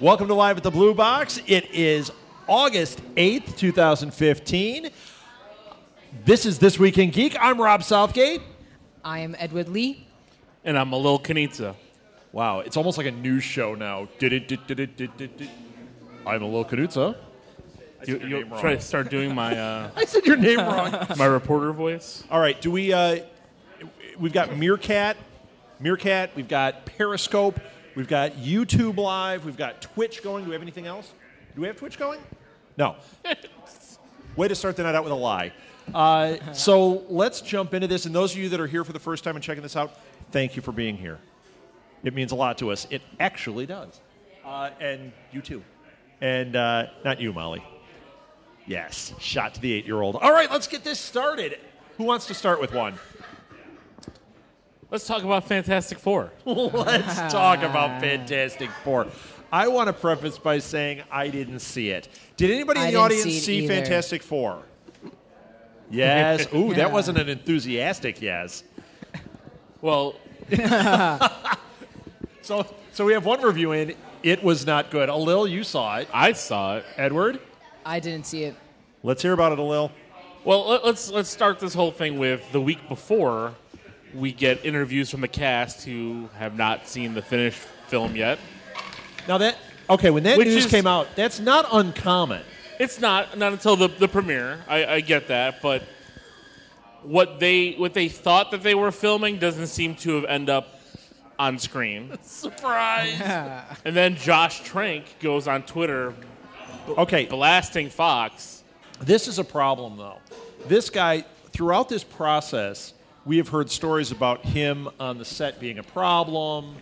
Welcome to Live at the Blue Box. It is August 8th, 2015. This is This Week in Geek. I'm Rob Southgate. I am Edward Lee. And I'm a little Knitza. Wow, it's almost like a news show now. I'm a little Knutza. You try to start doing my I said your name wrong. my reporter voice. All right, do we? We've got Meerkat, we've got Periscope, we've got YouTube Live, we've got Twitch going. Do we have anything else? Do we have Twitch going? No. Way to start the night out with a lie. So let's jump into this. And those of you that are here for the first time and checking this out, thank you for being here. It means a lot to us. It actually does. And you too. And not you, Molly. Yes, shot to the 8-year-old. All right, let's get this started. Who wants to start with one? Let's talk about Fantastic Four. Let's talk about Fantastic Four. I want to preface by saying I didn't see it. Did anybody in the audience see Fantastic Four? Yes. Ooh, that wasn't an enthusiastic yes. Well, so we have one review in. It was not good. Alil, you saw it. I saw it. Edward? I didn't see it. Let's hear about it, Alil. Well, let's start this whole thing with the week before. We get interviews from the cast who have not seen the finished film yet. Now when that news came out, that's not uncommon. It's not until the premiere. I get that, but what they thought that they were filming doesn't seem to have ended up on screen. Surprise! And then Josh Trank goes on Twitter, blasting Fox. This is a problem, though. This guy, throughout this process, we have heard stories about him on the set being a problem.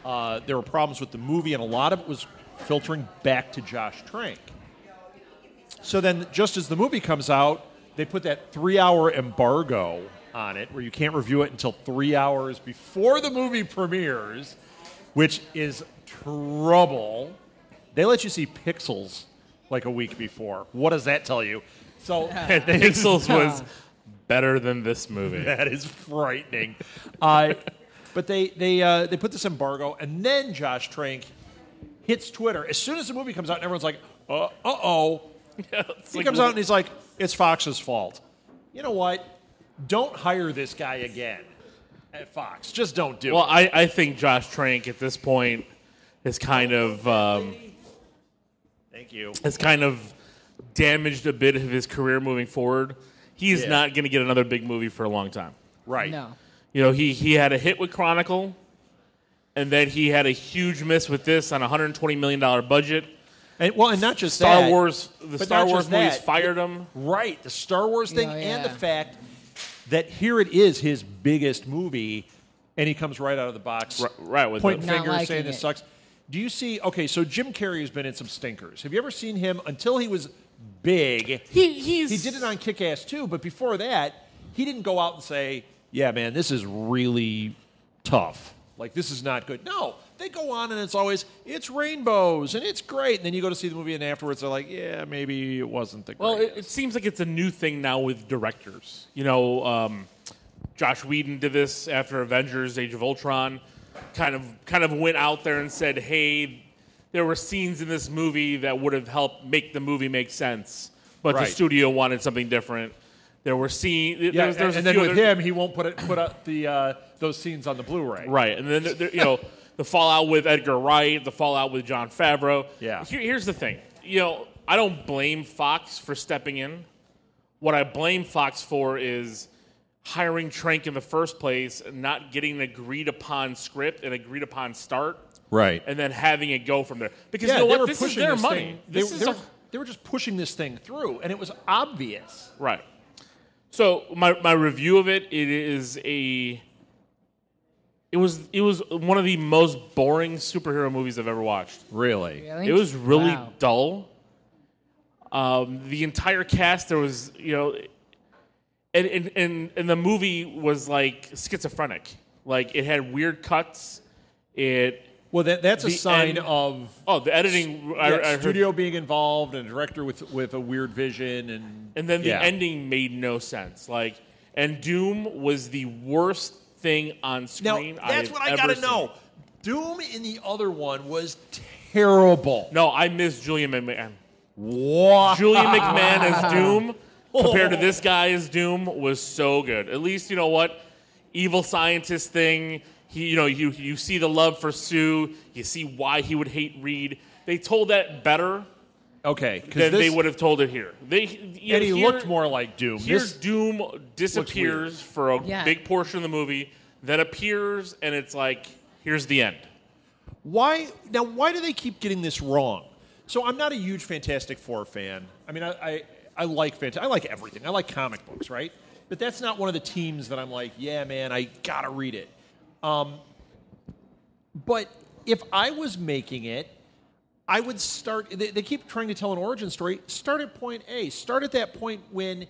There were problems with the movie, and a lot of it was filtering back to Josh Trank. So then, just as the movie comes out, they put that 3-hour embargo on it, where you can't review it until 3 hours before the movie premieres, which is trouble. They let you see Pixels like a week before. What does that tell you? So Pixels was better than this movie. That is frightening. But they put this embargo, and then Josh Trank hits Twitter. As soon as the movie comes out, and everyone's like, uh-oh. Yeah, he comes out and he's like, it's Fox's fault. You know what? Don't hire this guy again at Fox. Just don't do it. Well, I think Josh Trank at this point is kind of thank you. Has kind of damaged a bit of his career moving forward. He's not going to get another big movie for a long time. Right. No. You know, he had a hit with Chronicle, and then he had a huge miss with this on a $120 million budget. And not just Star that. Wars, the Star Wars movies fired him. Right, the Star Wars thing and the fact that here it is, his biggest movie, and he comes right out of the box, right with pointing Not fingers, liking saying this it. sucks. Do you see? Okay, so Jim Carrey has been in some stinkers. Have you ever seen him until he was big? He did it on Kick-Ass 2, but before that, he didn't go out and say, "Yeah, man, this is really tough. Like this is not good." No. They go on and it's rainbows and it's great. And then you go to see the movie and afterwards they're like, yeah, maybe it wasn't the greatest. Well, it seems like it's a new thing now with directors. You know, Josh Whedon did this after Avengers: Age of Ultron. Kind of went out there and said, hey, there were scenes in this movie that would have helped make the movie make sense, but the studio wanted something different. There were scenes. Yeah, and then with him, he won't put up those scenes on the Blu-ray. Right, and then you know. The fallout with Edgar Wright, the fallout with Jon Favreau. Yeah. Here's the thing. You know, I don't blame Fox for stepping in. What I blame Fox for is hiring Trank in the first place and not getting an agreed-upon script and agreed-upon start. Right. And then having it go from there. Because you know what? This is their money. They were just pushing this thing through, and it was obvious. Right. So my review of it is It was one of the most boring superhero movies I've ever watched. Really? It was really dull. The entire cast, there was, you know, and the movie was like schizophrenic. Like it had weird cuts. That's a sign of the editing. Studio being involved and a director with a weird vision and then the ending made no sense. Like, and Doom was the worst thing on screen. Now, that's what I got to know. Doom in the other one was terrible. No, I miss Julian McMahon. What? Julian McMahon as Doom compared to this guy as Doom was so good. At least, you know what? Evil scientist thing. You see the love for Sue. You see why he would hate Reed. They told that better than they would have told it here. He looked more like Doom. Here, Doom disappears for a big portion of the movie, then appears, and it's like, here's the end. Why do they keep getting this wrong? So I'm not a huge Fantastic Four fan. I mean, I like I like everything. I like comic books, right? But that's not one of the teams that I'm like, yeah, man, I gotta read it. But if I was making it, I would start. They keep trying to tell an origin story. Start at point A. Start at that point when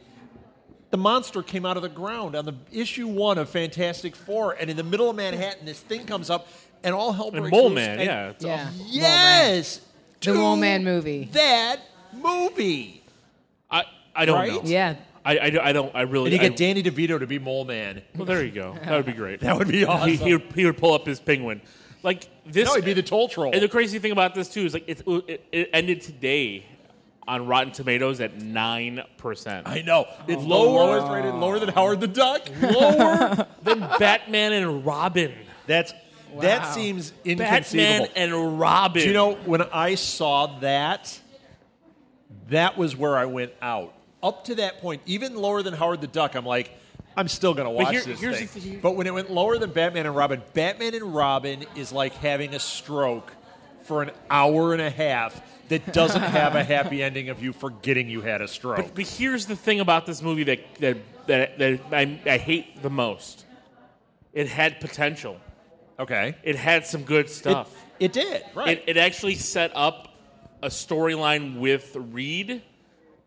the monster came out of the ground on the issue 1 of Fantastic Four, and in the middle of Manhattan, this thing comes up, and all hell breaks loose. Mole Man, yeah. Yes. The Mole Man movie. That movie. I don't right? know. Yeah. I don't. I really. And you get Danny DeVito to be Mole Man. Well, there you go. That would be great. That would be awesome. He would pull up his penguin, like this. No, he'd be the toll troll. And the crazy thing about this too is like it ended today on Rotten Tomatoes at 9%. I know it's lowest rated, lower than Howard the Duck, lower than Batman and Robin. That seems inconceivable. Batman and Robin. Do you know when I saw that? That was where I went out. Up to that point, even lower than Howard the Duck, I'm like, I'm still going to watch this thing. But when it went lower than Batman and Robin is like having a stroke for an hour and a half that doesn't have a happy ending of you forgetting you had a stroke. But here's the thing about this movie that I hate the most. It had potential. Okay. It had some good stuff. It did, right. It actually set up a storyline with Reed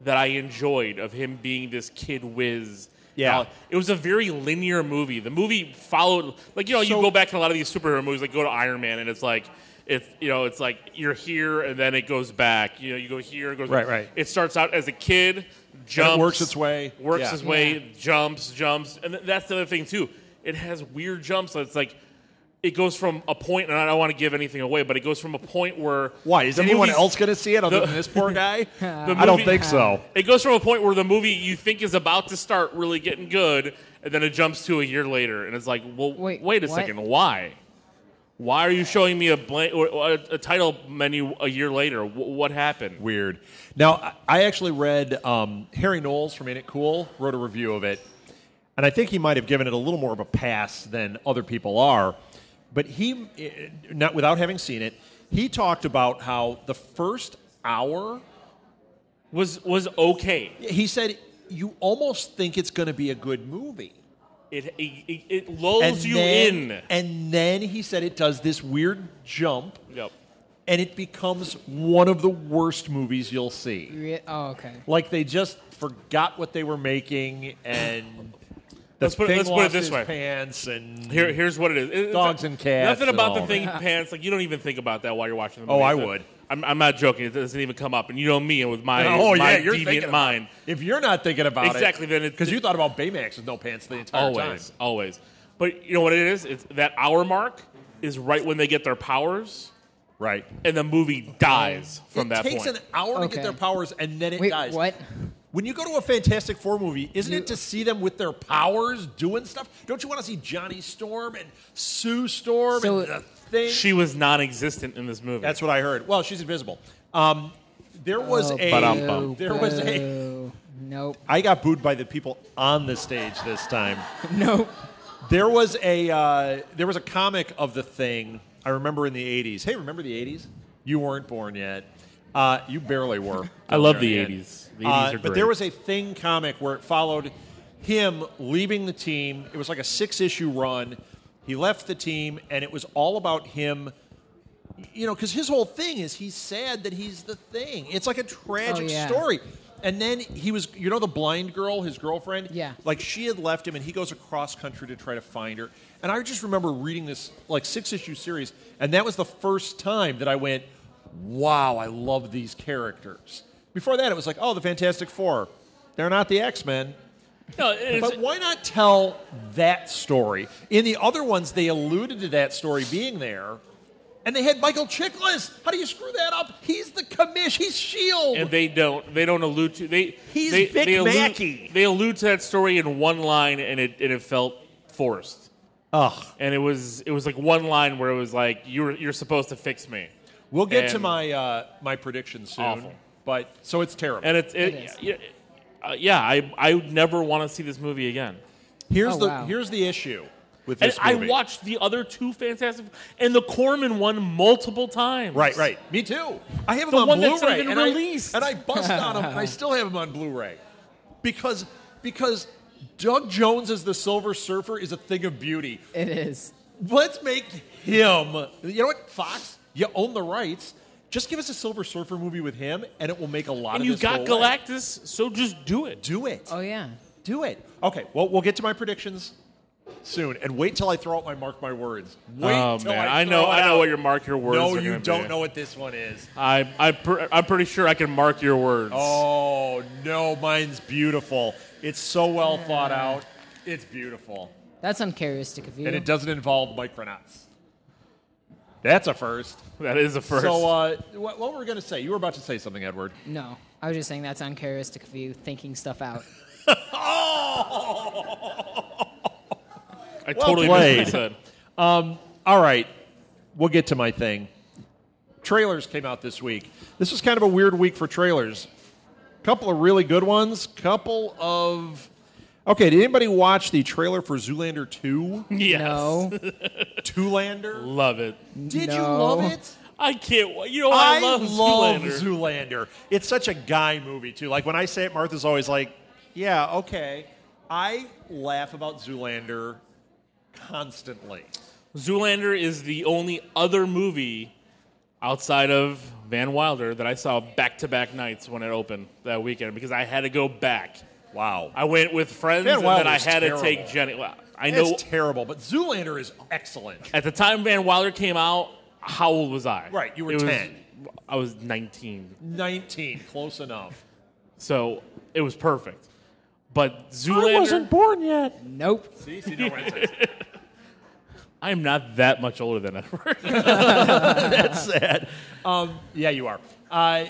that I enjoyed of him being this kid whiz. Yeah. It was a very linear movie. The movie followed, like, you go back to a lot of these superhero movies, like go to Iron Man, and it's like, it's like you're here and then it goes back. You go here, it goes back. Right. It starts out as a kid, jumps. And it works its way. Jumps. And that's the other thing, too. It has weird jumps. So it's like, it goes from a point, and I don't want to give anything away, but it goes from a point where... Why? Is anyone else going to see it other than this poor guy? I don't think so. It goes from a point where the movie you think is about to start really getting good, and then it jumps to a year later, and it's like, well, wait a second, why? Why are you showing me a title menu a year later? What happened? Weird. Now, I actually read Harry Knowles from Ain't It Cool wrote a review of it, and I think he might have given it a little more of a pass than other people are. But he, not without having seen it, he talked about how the first hour was okay. He said you almost think it's going to be a good movie. It lulls you in. And then he said it does this weird jump. Yep. And it becomes one of the worst movies you'll see. Oh, okay. Like they just forgot what they were making and... Let's put it this way. Pants and here's what it is. Dogs and cats. Nothing about the thing pants. Like you don't even think about that while you're watching the movie. Oh, I would. I'm not joking. It doesn't even come up. And you know me, and with my you're deviant mind. If you're not thinking about exactly, then because you thought about Baymax with no pants the entire time. Always. But you know what it is? It's that hour mark is right when they get their powers. Right. And the movie dies from that point. It takes an hour to get their powers, and then it dies. What? When you go to a Fantastic Four movie, isn't it to see them with their powers doing stuff? Don't you want to see Johnny Storm and Sue Storm and the thing? She was non-existent in this movie. That's what I heard. Well, she's invisible. There was Nope. I got booed by the people on the stage this time. Nope. There was a comic of the thing. I remember in the 80s. Hey, remember the 80s? You weren't born yet. You barely were. I love the 80s. The 80s are great. But there was a Thing comic where it followed him leaving the team. It was like a 6-issue run. He left the team, and it was all about him, because his whole thing is he's sad that he's the Thing. It's like a tragic story. And then he was, the blind girl, his girlfriend? Yeah. Like, she had left him, and he goes across country to try to find her. And I just remember reading this, 6-issue series, and that was the first time that I went, wow, I love these characters. Before that, it was like, oh, the Fantastic Four. They're not the X-Men. No, but why not tell that story? In the other ones, they alluded to that story being there, And they had Michael Chiklis. How do you screw that up? He's the commish. He's S.H.I.E.L.D. And they don't allude to He's Vic Mackey. They allude to that story in one line, and it felt forced. Ugh. And it was like one line where it was like you're supposed to fix me. We'll get to my my predictions soon. Awful. But so it's terrible. And I never want to see this movie again. Here's the issue with this And movie. I watched the other two Fantastic and the Corman one multiple times. Right. Me too. I have The them on one Blu-ray. that's not even and released. I bust on them, and I still have them on Blu-ray. Because Doug Jones as the Silver Surfer is a thing of beauty. It is. Let's make him. You know what, Fox? You own the rights. Just give us a Silver Surfer movie with him, and it will make a lot And of you this got go away. Galactus, so just do it. Do it. Oh, yeah. Do it. Okay, well, we'll get to my predictions soon, and wait till I throw out my mark my words. Wait till I throw it know out. what your mark your words No, are you gonna don't be. know what this one is. I'm pretty sure I can mark your words. Oh, no, mine's beautiful. It's so well thought out. It's beautiful. That's uncharacteristic of you. And it doesn't involve micronauts. That's a first. That is a first. So, what were we going to say? You were about to say something, Edward. No. I was just saying that's uncharacteristic of you, thinking stuff out. I totally missed what I said. All right. We'll get to my thing. Trailers came out this week. This was kind of a weird week for trailers. Couple of really good ones. Couple of... Okay, did anybody watch the trailer for Zoolander 2? Yes. No. Two-lander? Love it. Did you No. love it? I can't. You know, I love Zoolander. Zoolander. It's such a guy movie, too. Like, when I say it, Martha's always like, yeah, okay. I laugh about Zoolander constantly. Zoolander is the only other movie outside of Van Wilder that I saw back-to-back nights when it opened that weekend because I had to go back. Wow. I went with friends, Van and then I Wilder's had terrible. to take Jenny. Well, I know It's terrible, but Zoolander is excellent. at the time Van Wilder came out, how old was I? Right, you were It was- 10. I was 19. 19, close enough. So it was perfect. But Zoolander... born yet. Nope. See, no answers. I am not that much older than Edward. That's sad. Yeah, you are.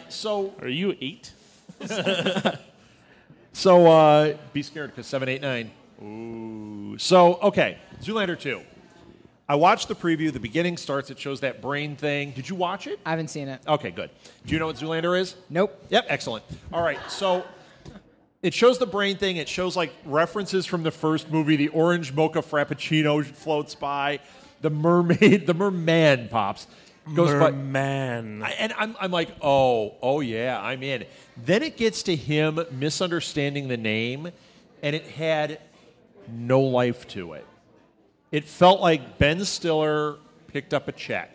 So Are you 8? be scared because 7, 8, 9. Ooh. So, okay, Zoolander 2. I watched the preview. The beginning starts. It shows that brain thing. Did you watch it? I haven't seen it. Okay, good. Do you know what Zoolander is? Nope. Yep, excellent. All right, so it shows the brain thing. It shows like references from the first movie. The orange mocha frappuccino floats by. The mermaid, the merman pops. Goes by. Man. And I'm like, oh yeah, I'm in. Then it gets to him misunderstanding the name, and it had no life to it. It felt like Ben Stiller picked up a check.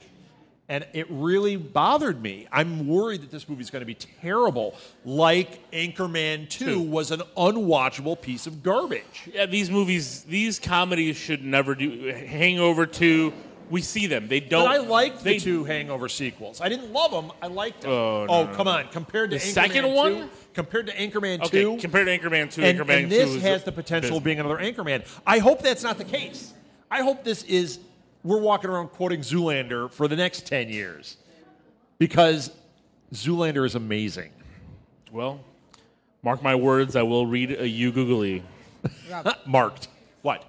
And it really bothered me. I'm worried that this movie's going to be terrible, like Anchorman 2 was an unwatchable piece of garbage. Yeah, these comedies should never do. Hangover 2, we see them. They don't. But I liked the two Hangover sequels. I didn't love them. I liked them. No, come on. Compared to The Anchorman second 2, one? compared to Anchorman 2. Okay, compared to Anchorman 2, And Anchorman 2 this is has the potential of abysmal. being another Anchorman. I hope that's not the case. I hope this is, we're walking around quoting Zoolander for the next 10 years. Because Zoolander is amazing. Well, mark my words, I will read a you googly. Marked. What?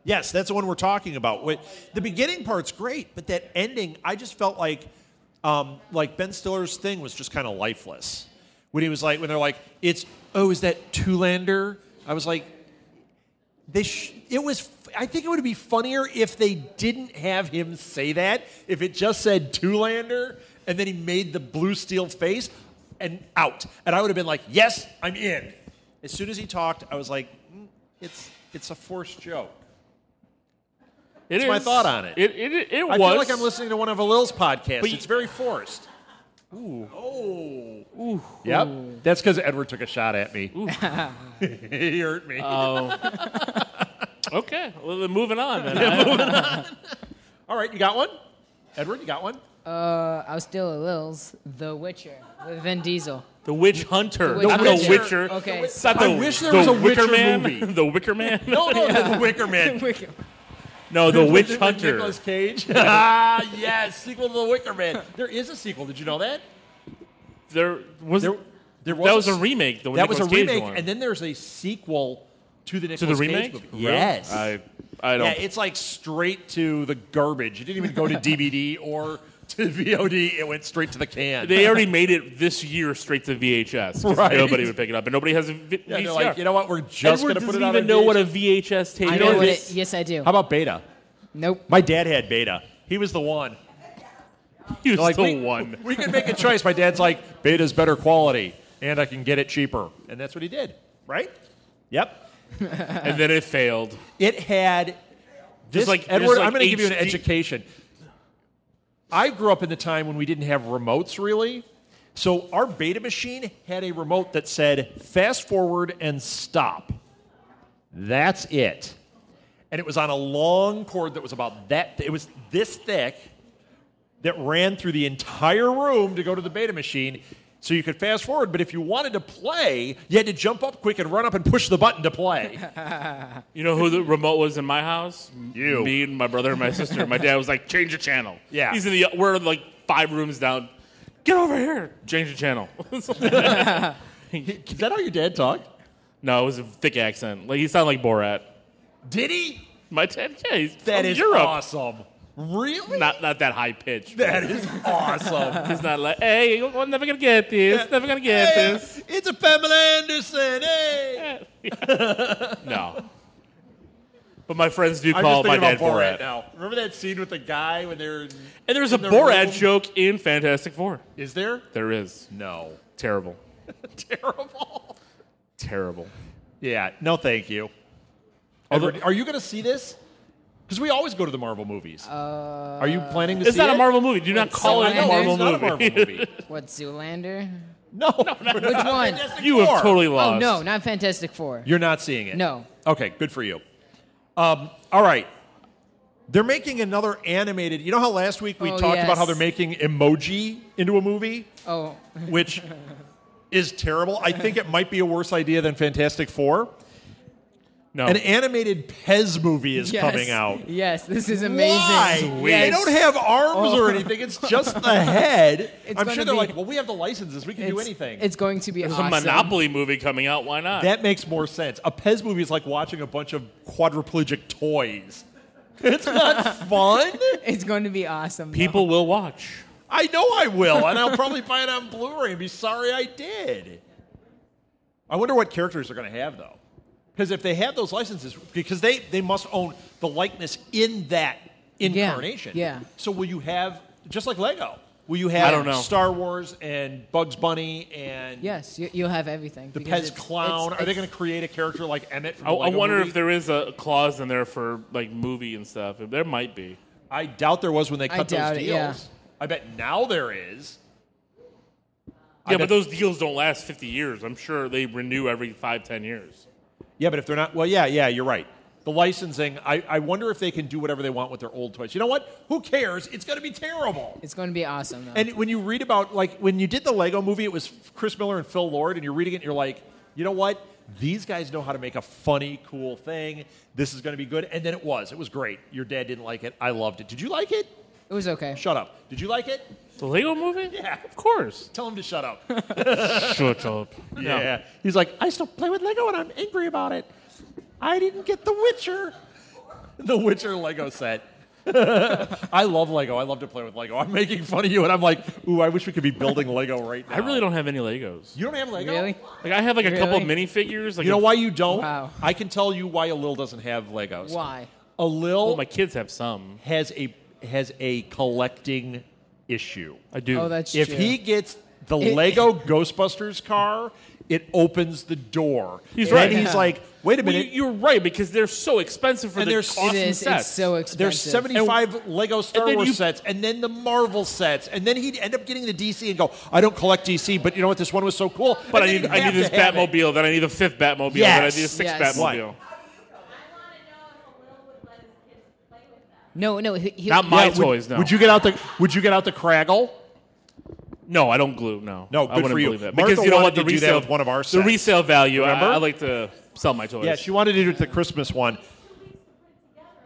Yes, that's the one we're talking about. The beginning part's great, but that ending, I just felt like Ben Stiller's thing was just kind of lifeless. When he was like, when they're like, is that Zoolander? I was like, I think it would be funnier if they didn't have him say that. If it just said Zoolander, and then he made the blue steel face and out, and I would have been like, yes, I'm in. As soon as he talked, I was like, it's a forced joke. That's my thought on it. It I was. feel like I'm listening to one of Alil's podcasts. But It's very forced. Ooh. Oh. Ooh. Yep. That's because Edward took a shot at me. He hurt me. Okay. Well, then moving on. Then. All right, you got one? Edward, you got one? I was still a Lil's The Witcher with Vin Diesel. The Witch Hunter. The Not Witcher. The Witcher. Okay. It's not I the, wish there the was a Wicker Witcher Man. movie. The Wicker Man. No, the Wicker Man. Wicker. No, The Witch With Hunter. Nicolas Cage. Yes, sequel to The Wicker Man. There is a sequel. Did you know that? There was There that was a remake. That was a Nicolas Cage remake, one. and then there's a sequel to the Nicolas remake? Cage movie. Really? Yes. I don't. Yeah, it's like straight to the garbage. It didn't even go to DVD or to VOD. It went straight to the can. They already made it this year straight to VHS. 'Cause Right. Nobody would pick it up, and nobody has a VCR. Yeah, they're like, you know what? We're just going Edward to put doesn't it on even a know what a VHS. VHS tape I know what is. it. Yes, I do. How about Beta? Nope. My dad had Beta. He was the one. He was Like, still one. We could make a choice. My dad's like, Beta's better quality, and I can get it cheaper. And that's what he did, right? Yep. And then it failed. It had this, like- Edward, just like I'm going to give you an HD education. I grew up in the time when we didn't have remotes, really. So our Beta machine had a remote that said fast forward and stop. That's it. And it was on a long cord that was about that. It was this thick that ran through the entire room to go to the Beta machine. So you could fast forward, but if you wanted to play, you had to jump up quick and run up and push the button to play. You know who the remote was in my house? You. Me and my brother and my sister. My dad was like, change the channel. Yeah. We're like 5 rooms down. Get over here. Change the channel. Is that how your dad talked? No, it was a thick accent. Like he sounded like Borat. Did he? My dad, yeah, he's That from is Europe. awesome. Really? Not that high pitch. That is awesome. He's not like, hey, we're never gonna get this. Never gonna get Hey, this. it's a Pamela Anderson. Hey. No. But my friends do I'm call just my thinking dad about Borat Borat. now. Remember that scene with the guy when they're And there's a in the Borat room? joke in Fantastic Four. Is there? There is. No. Terrible. Terrible. Terrible. Yeah. No, thank you. Edward, are you going to see this? Because we always go to the Marvel movies. Are you planning to It's see not it? a Marvel movie. Do not call it I a know, Marvel it's not movie. a Marvel movie. What, Zoolander? No. Which one? You have totally lost. Oh, no, not Fantastic Four. You're not seeing it? No. Okay, good for you. All right. They're making another animated. You know how last week we Oh, talked yes. about how they're making emoji into a movie? Oh, Which is terrible. I think it might be a worse idea than Fantastic Four. No. An animated Pez movie is yes. coming out. Yes, this is amazing. Why? Sweet. They Yes. don't have arms or Oh. anything. It's just the head. It's I'm gonna sure they're be- like, well, we have the licenses. We can do It's- anything. It's going to be There's awesome. a Monopoly movie coming out. Why not? That makes more sense. A Pez movie is like watching a bunch of quadriplegic toys. It's not fun. It's going to be awesome. though. People will watch. I know I will, and I'll probably buy it on Blu-ray and be sorry I did. I wonder what characters they're going to have, though. Because if they have those licenses, because they must own the likeness in that incarnation. Yeah. So will you have, just like Lego, will you have I don't know. Star Wars and Bugs Bunny and Yes, you'll have everything. the because Pez Clown? Are they going to create a character like Emmett from the I Lego wonder movie? if there is a clause in there for like movie and stuff. There might be. I doubt there was when they cut doubt those it, deals. yeah. I bet now there is. Yeah, bet- but those deals don't last 50 years. I'm sure they renew every 5-10 years. Yeah, but if they're not, well, yeah, you're right. The licensing, I wonder if they can do whatever they want with their old toys. You know what? Who cares? It's going to be terrible. It's going to be awesome. Though. And when you read about, like, when you did the Lego movie, it was Chris Miller and Phil Lord, and you're reading it and you're like, you know what? These guys know how to make a funny, cool thing. This is going to be good. And then it was. It was great. Your dad didn't like it. I loved it. Did you like it? it was okay. Shut up. Did you like it? The Lego movie? Yeah. Of course. Tell him to shut up. Shut up. Yeah. He's like, I still play with Lego and I'm angry about it. I didn't get The Witcher. The Witcher Lego set. I love Lego. I love to play with Lego. I'm making fun of you, and I'm like, ooh, I wish we could be building Lego right now. I really don't have any Legos. You don't have Lego? Really? Like I have like a couple of Really? minifigures. Like You know why you don't? Wow. I can tell you why Alil doesn't have Legos. Why? Alil Well, my kids have some. has a collecting issue. I do. Oh, that's If true. he gets the Lego Ghostbusters car, it opens the door. He's and right. then he's like, wait a Well, minute. you're right because they're so expensive for And the there's- cost It and is. sets. It's so expensive. There's 75 Lego Star and then Wars you- sets, and then the Marvel sets, and then he'd end up getting the DC and go, I don't collect DC, but you know what? This one was so cool. But And I then need he'd have this to have it. Batmobile. Then I need a 5th Batmobile. Yes. Then I need a 6th Yes. Batmobile. No. He, Not my Yeah, toys. No. Would you get out the Craggle? No, I don't glue. No. No, I good wouldn't for you. believe that. Martha Because you know what? wanted to do that with one of our the sets. resale value. Remember? I like to sell my toys. Yeah, she wanted to do it the Christmas one.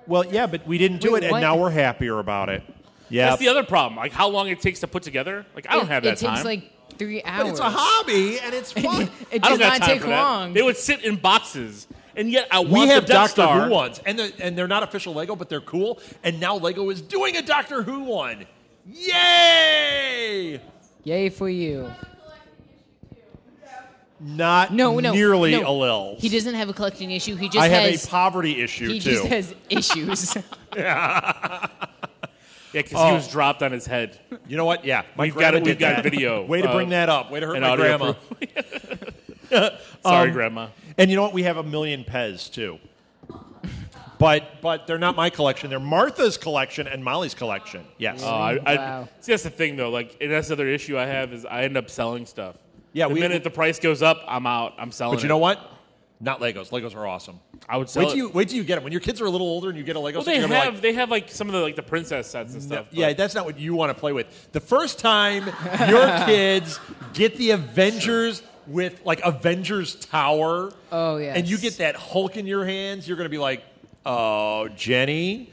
Well, yeah, but we didn't do Wait, it, and what? now we're happier about it. Yeah. That's the other problem. Like how long it takes to put together. Like I don't have that It time. takes like 3 hours. But it's a hobby, and it's fun. It I does don't got not time take for that. long. They would sit in boxes, and yet I want We have the Death Doctor Star. Who ones, and they're not official Lego, but they're cool. And now Lego is doing a Doctor Who one. Yay! Yay for you. Not No, nearly no. a lil. He doesn't have a collecting issue. He just I have has a poverty issue, he too. just has issues. Yeah, because he was dropped on his head. You know what? Yeah. My We've grandma got did that. video. Way to bring that up. Way to hurt an my audio grandma. Sorry, Grandma. And you know what? We have a million Pez, too. But they're not my collection. They're Martha's collection and Molly's collection. Yes. Wow. See, that's the thing, though. Like, and that's the other issue I have is I end up selling stuff. Yeah, the minute the price goes up, I'm out. I'm selling. But you know what? Not Legos. Legos are awesome. I would sell. Wait till you get them. When your kids are a little older and you get a Lego Well, set, they you're have like, they have like some of the the princess sets and stuff. yeah, but- that's not what you want to play with. The first time your kids get the Avengers with like Avengers Tower, Oh, yes. and you get that Hulk in your hands, you're going to be like, "Oh, Jenny,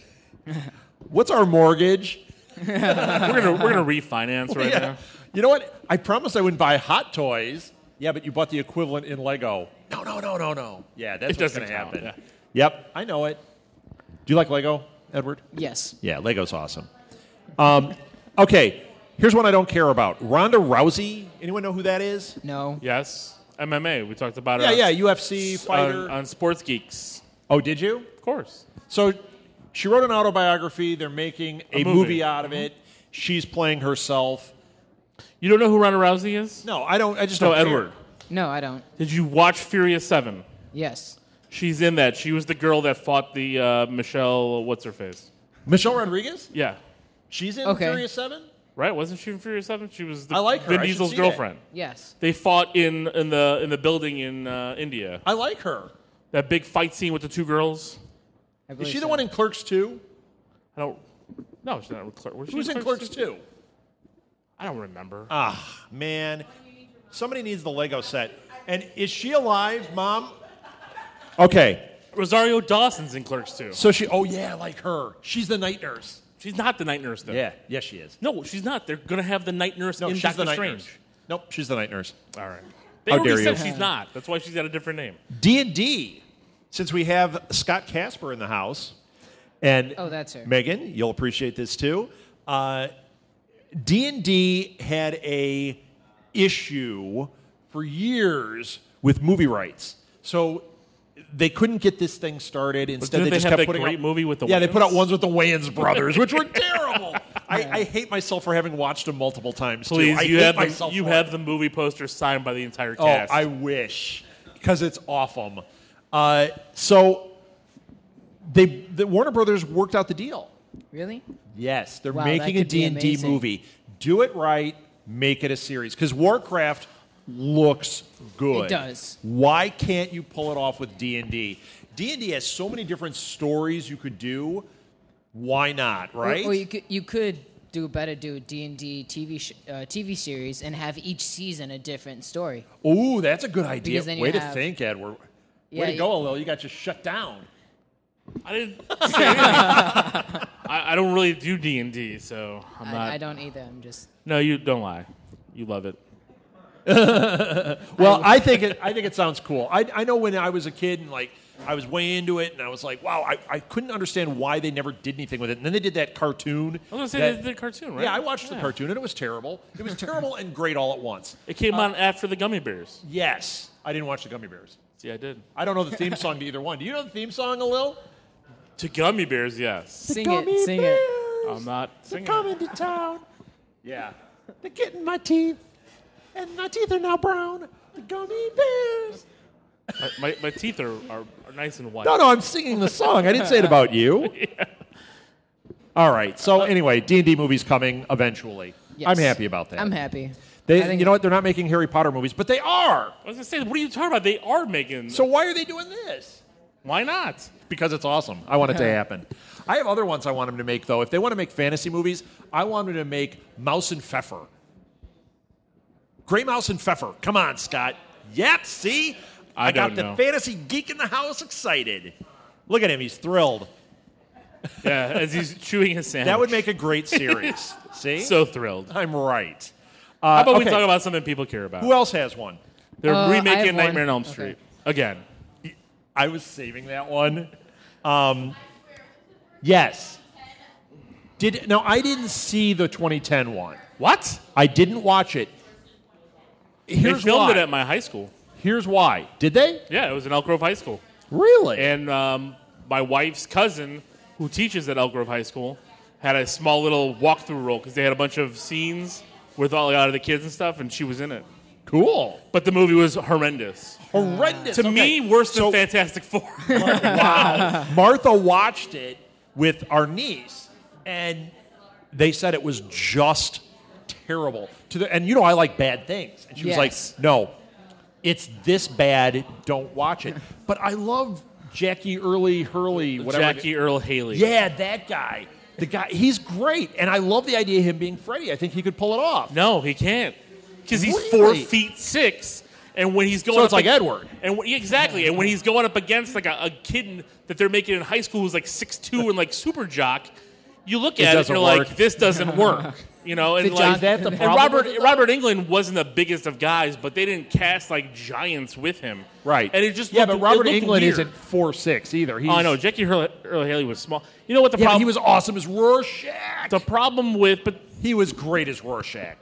what's our mortgage?" we're gonna refinance right Yeah. now. You know what? I promised I wouldn't buy Hot Toys. Yeah, but you bought the equivalent in Lego. No. Yeah, that's It what's doesn't going to count, happen. yeah. Yep, I know it. Do you like Lego, Edward? Yes. Yeah, Lego's awesome. Okay, here's one I don't care about. Ronda Rousey. Anyone know who that is? No. Yes, MMA. We talked about it. Yeah, UFC fighter. on Sports Geeks. Oh, did you? Of course. So she wrote an autobiography. They're making a movie. movie out of it. She's playing herself. You don't know who Ronda Rousey is? No, I don't. I just No, don't. Edward. No, I don't. Did you watch Furious 7? Yes. She's in that. She was the girl that fought the Michelle. What's her face? Michelle Rodriguez. Yeah. She's in Okay. Furious 7. Right? Wasn't she in Furious 7? She was I like her. Vin I should Diesel's see girlfriend. Yes. They fought in the building in India. I like her. That big fight scene with the two girls. I Is believe she the so. one in Clerks 2? I don't. No, she's not. Was she Who's in Clerks 2? I don't remember. Ah, man. Somebody needs the Lego set. And is she alive, Mom? Okay. Rosario Dawson's in Clerks 2. So she, oh yeah, like her. She's the night nurse. She's not the night nurse, though. Yeah, yes, she is. No, she's not. They're going to have the night nurse No, in she's Doctor the night Strange. nurse. Nope, she's the night nurse. All right. They How already dare said you. she's not. That's why she's got a different name. D&D, since we have Scott Casper in the house, and Oh, that's her. Megan, you'll appreciate this too. D&D had a issue for years with movie rights. So they couldn't get this thing started. Instead, didn't they they just have kept that putting great out, movie with the Yeah, they put out Wayans? ones with the Wayans brothers, which were terrible. I hate myself for having watched them multiple times, Please, too. I you hate have myself you for have it. the movie poster signed by the entire Oh, cast. I wish, because it's awesome. So the Warner Brothers worked out the deal. Really? Yes, they're Wow, that making a could be D&D amazing. movie. Do it right, make it a series. Because Warcraft looks good. It does. Why can't you pull it off with D&D? D&D has so many different stories you could do. Why not, right? Or you could do a D&D TV series and have each season a different story. Ooh, that's a good idea. Because then you Way to have- think, Edward. Yeah, Way to go, Lil. You got you shut down. I didn't say anything. I don't really do D&D, so I'm not. I don't either. I'm just. No, you don't lie. You love it. Well, I think it sounds cool. I know when I was a kid and like I was way into it and I was like, wow, I couldn't understand why they never did anything with it. And then they did that cartoon. I was going to say that- they did a cartoon, right? Yeah, I watched the cartoon and it was terrible. It was terrible and great all at once. It came on after the Gummy Bears. Yes, I didn't watch the Gummy Bears. See, I did. I don't know the theme song to either one. Do you know the theme song, Lil? To Gummy Bears, yes. Sing it. I'm not singing. Coming to town. Yeah. They're getting my teeth, and my teeth are now brown. The Gummy Bears. My teeth are nice and white. No, I'm singing the song. I didn't say it about you. Yeah. All right. So anyway, D&D movie's coming eventually. Yes. I'm happy about that. I'm happy. They, I think- you know what? They're not making Harry Potter movies, but they are. I was going to say, what are you talking about? They are making. So why are they doing this? Why not? Because it's awesome. I want it to happen. I have other ones I want them to make, though. If they want to make fantasy movies, I want them to make Mouse and Pfeffer. Gray Mouse and Pfeffer. Come on, Scott. Yep, see? I got don't the know. fantasy geek in the house excited. Look at him. He's thrilled. Yeah, as he's chewing his sandwich. That would make a great series. See? So thrilled. I'm right. How about we okay. talk about something people care about? Who else has one? They're I have remaking one. Nightmare on Elm Okay. Street again. I was saving that one. Yes. I didn't see the 2010 one. What? I didn't watch it. They Here's filmed why. it at my high school. Here's why. Did they? Yeah, it was in Elk Grove High School. Really? And my wife's cousin, who teaches at Elk Grove High School, had a small little walkthrough role because they had a bunch of scenes with all of the kids and stuff, and she was in it. Cool. But the movie was horrendous. Horrendous. To me, worse than So- Fantastic Four. Wow. Martha watched it with our niece, and they said it was just terrible. And I like bad things. And she was like, Yes. no, it's this bad. Don't watch it. But I love Jackie Hurley, whatever. Jackie Earl Haley. Yeah, that guy. The guy, he's great. And I love the idea of him being Freddy. I think he could pull it off. No, he can't. Because he's Really? 4'6", and when he's going So it's up like Edward. And exactly. And when he's going up against like a kid that they're making in high school who's like 6'2" and like super jock, you look at it and doesn't you're work. like, this doesn't work. And The like jock- Is that the and problem with it, though? Robert Englund wasn't the biggest of guys, but they didn't cast like giants with him. Right. And it just yeah, looked, but Robert it looked Englund weird. isn't 4'6" either. He's, Oh, I know. Jackie Earl Haley was small. You know what the Yeah, but problem? he was awesome as Rorschach. the problem with, He was great as Rorschach.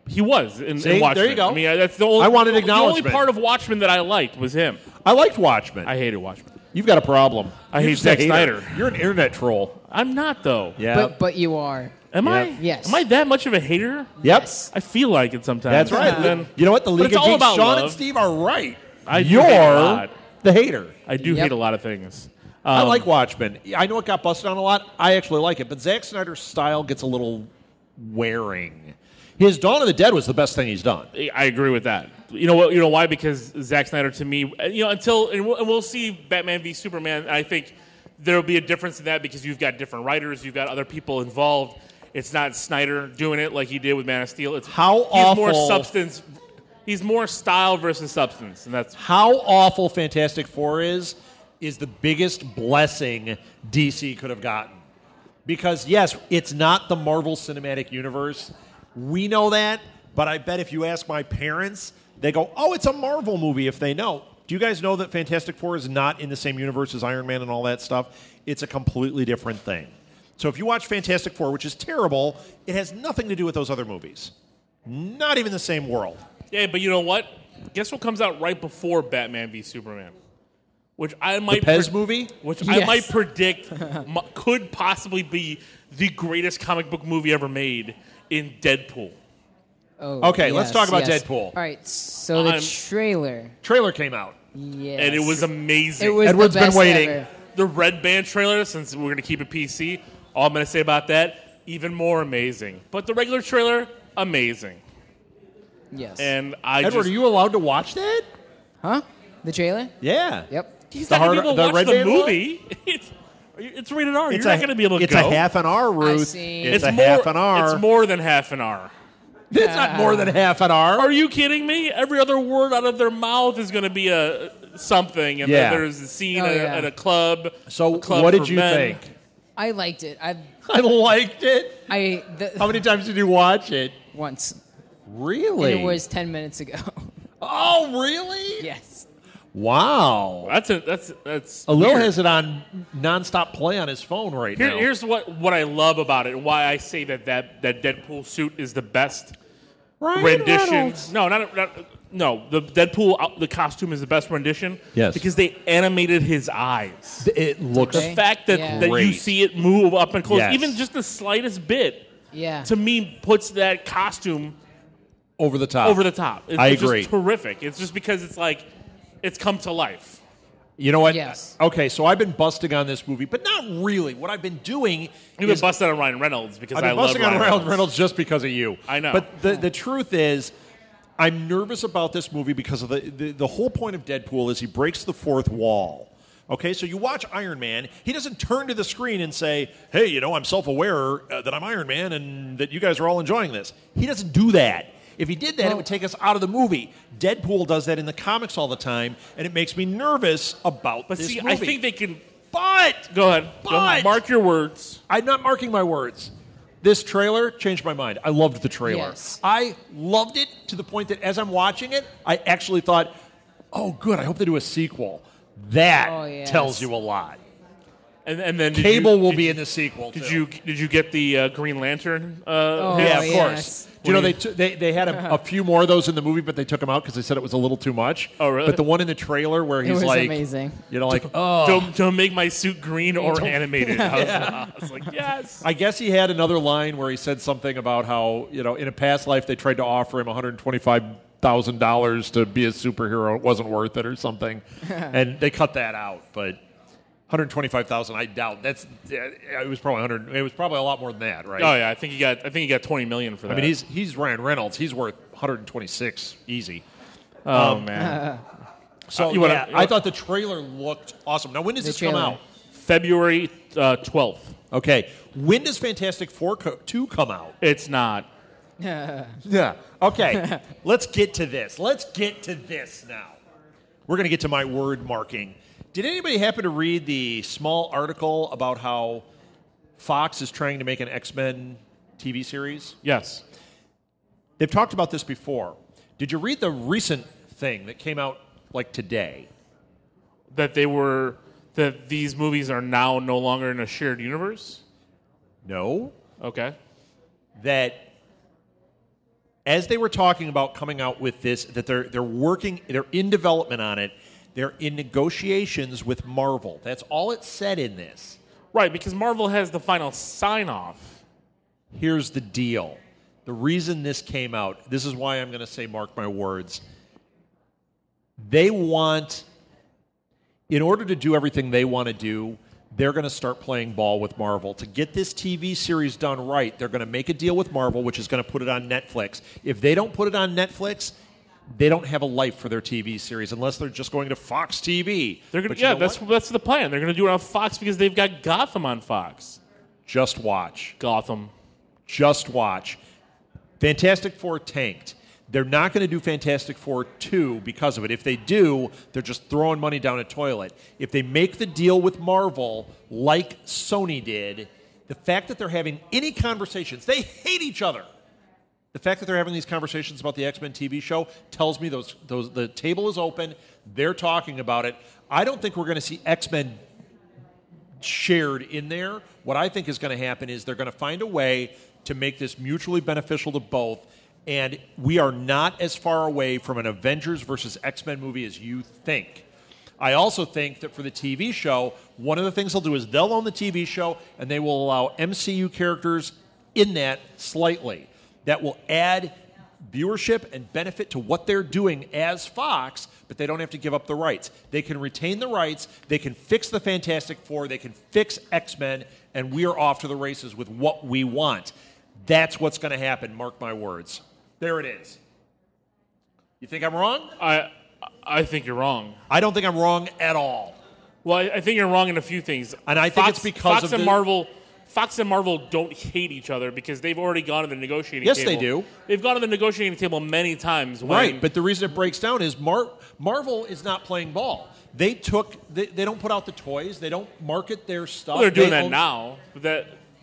he was in See? Watchmen. There you go. I mean, that's the only. I wanted The acknowledgement. only part of Watchmen that I liked was him. I liked Watchmen. I hated Watchmen. You've got a problem. I You're hate just a Zack hater. Snyder. You're an internet troll. I'm not though. Yeah. But you are. Am I? Yep. Yes. Am I that much of a hater? Yep. I feel like it sometimes. That's right. Then You know what? The But League it's of all Geeks, about Sean love. and Steve are right. I do You're hate a lot. the hater. I do Yep. hate a lot of things. I like Watchmen. I know it got busted on a lot. I actually like it. But Zack Snyder's style gets a little wearing. His Dawn of the Dead was the best thing he's done. I agree with that. You know what? You know why? Because Zack Snyder, to me, until and we'll see Batman v Superman. I think there'll be a difference in that because you've got different writers, you've got other people involved. It's not Snyder doing it like he did with Man of Steel. It's How he's more awful- substance. He's more style versus substance, and that's How awful Fantastic Four is the biggest blessing DC could have gotten. Because, yes, it's not the Marvel Cinematic Universe. We know that, but I bet if you ask my parents, they go, oh, it's a Marvel movie if they know. Do you guys know that Fantastic Four is not in the same universe as Iron Man and all that stuff? It's a completely different thing. So if you watch Fantastic Four, which is terrible, it has nothing to do with those other movies. Not even the same world. yeah. But you know what? Guess what comes out right before Batman v Superman? Which I might Pez movie? Which I Yes. might predict could possibly be the greatest comic book movie ever made in Deadpool. Oh, Okay, let's talk about Deadpool. All right, so the I'm- trailer. Trailer came out. Yes. And it was amazing. It was Edward's the been best waiting. ever. The Red Band trailer, since we're going to keep it PC, all I'm going to say about that, even more amazing. But the regular trailer, amazing. Yes. And I Edward, just... are you allowed to watch that? Huh? The trailer? Yeah. Yep. He's the not going to hard- be able to the watch Red the Band one? movie. It's rated R. You're not going to be able to It's go. a half an hour, Ruth. see. It's a half an hour. It's more than half an hour. It's not more than half an hour. Are you kidding me? Every other word out of their mouth is going to be a something, and Yeah. then there's a scene Oh, yeah. at a club. So a club what did for you men. think? I liked it. I liked it. How many times did you watch it? Once. Really? And it was 10 minutes ago. Oh, really? Yes. Wow. That's Alil weird. has it on nonstop play on his phone right now. Here's what I love about it, and why I say that Deadpool suit is the best Ryan rendition. Reynolds. No, the Deadpool the costume is the best rendition. Yes. because they animated his eyes. It looks Okay. The fact that, Yeah. that you Great. see it move up and close, Yes. even just the slightest bit, Yeah. to me puts that costume over the top. over the top. It's, I it's agree. just terrific. It's just because it's like it's come to life. You know what? Yes. Okay, so I've been busting on this movie, but not really. What I've been doing You've been is busted on Ryan Reynolds because I've I been love busting on Ryan Ryan Reynolds just because of you. I know. But the truth is, I'm nervous about this movie because of the whole point of Deadpool is he breaks the fourth wall. Okay, so you watch Iron Man, he doesn't turn to the screen and say, hey, I'm self-aware that I'm Iron Man and that you guys are all enjoying this. He doesn't do that. If he did that, it would take us out of the movie. Deadpool does that in the comics all the time, and it makes me nervous about But this see, movie. I think they can But Go ahead. Mark your words. I'm not marking my words. This trailer changed my mind. I loved the trailer. Yes. I loved it to the point that as I'm watching it, I actually thought, oh, good, I hope they do a sequel. That tells you a lot. And then Cable will be in the sequel, Did too. you get the Green Lantern? Yeah, of yes. course. Do you know they had a few more of those in the movie, but they took them out because they said it was a little too much. Oh, really? But the one in the trailer where he's was like, amazing. You know, like, oh, Don't make my suit green or animated. I was like, yes. I guess he had another line where he said something about how, you know, in a past life they tried to offer him $125,000 to be a superhero. It wasn't worth it or something, and they cut that out. But $125,000, I doubt. It was probably $100. It was probably a lot more than that, right? Oh yeah, I think he got $20 million for that. I mean, he's Ryan Reynolds. He's worth $126 easy. Oh man. So I thought the trailer looked awesome. Now, when does this come out? February 12th. Okay. When does Fantastic Four 2 come out? It's not. Yeah. Okay. Let's get to this. Let's get to this now. We're going to get to my word marking. Did anybody happen to read the small article about how Fox is trying to make an X-Men TV series? Yes. They've talked about this before. Did you read the recent thing that came out like today? That these movies are now no longer in a shared universe? No. Okay. That as they were talking about coming out with this, that they're in development on it. They're in negotiations with Marvel. That's all it said in this. Right, because Marvel has the final sign-off. Here's the deal. The reason this came out, this is why I'm going to say mark my words. They want, in order to do everything they want to do, they're going to start playing ball with Marvel. To get this TV series done right, they're going to make a deal with Marvel, which is going to put it on Netflix. If they don't put it on Netflix, they don't have a life for their TV series unless they're just going to Fox TV. That's the plan. They're going to do it on Fox because they've got Gotham on Fox. Just watch. Gotham. Just watch. Fantastic Four tanked. They're not going to do Fantastic Four 2 because of it. If they do, they're just throwing money down a toilet. If they make the deal with Marvel like Sony did, the fact that they're having any conversations, they hate each other. The fact that they're having these conversations about the X-Men TV show tells me the table is open. They're talking about it. I don't think we're going to see X-Men shared in there. What I think is going to happen is they're going to find a way to make this mutually beneficial to both. And we are not as far away from an Avengers versus X-Men movie as you think. I also think that for the TV show, one of the things they'll do is they'll own the TV show and they will allow MCU characters in that slightly. That will add viewership and benefit to what they're doing as Fox, but they don't have to give up the rights. They can retain the rights, they can fix the Fantastic Four, they can fix X-Men, and we are off to the races with what we want. That's what's going to happen, mark my words. There it is. You think I'm wrong? I think you're wrong. I don't think I'm wrong at all. Well, I think you're wrong in a few things. And I think it's because Fox and Marvel don't hate each other because they've already gone to the negotiating table. Yes, they do. They've gone to the negotiating table many times. Right, but the reason it breaks down is Marvel is not playing ball. They don't put out the toys. They don't market their stuff. Well, they're doing that now.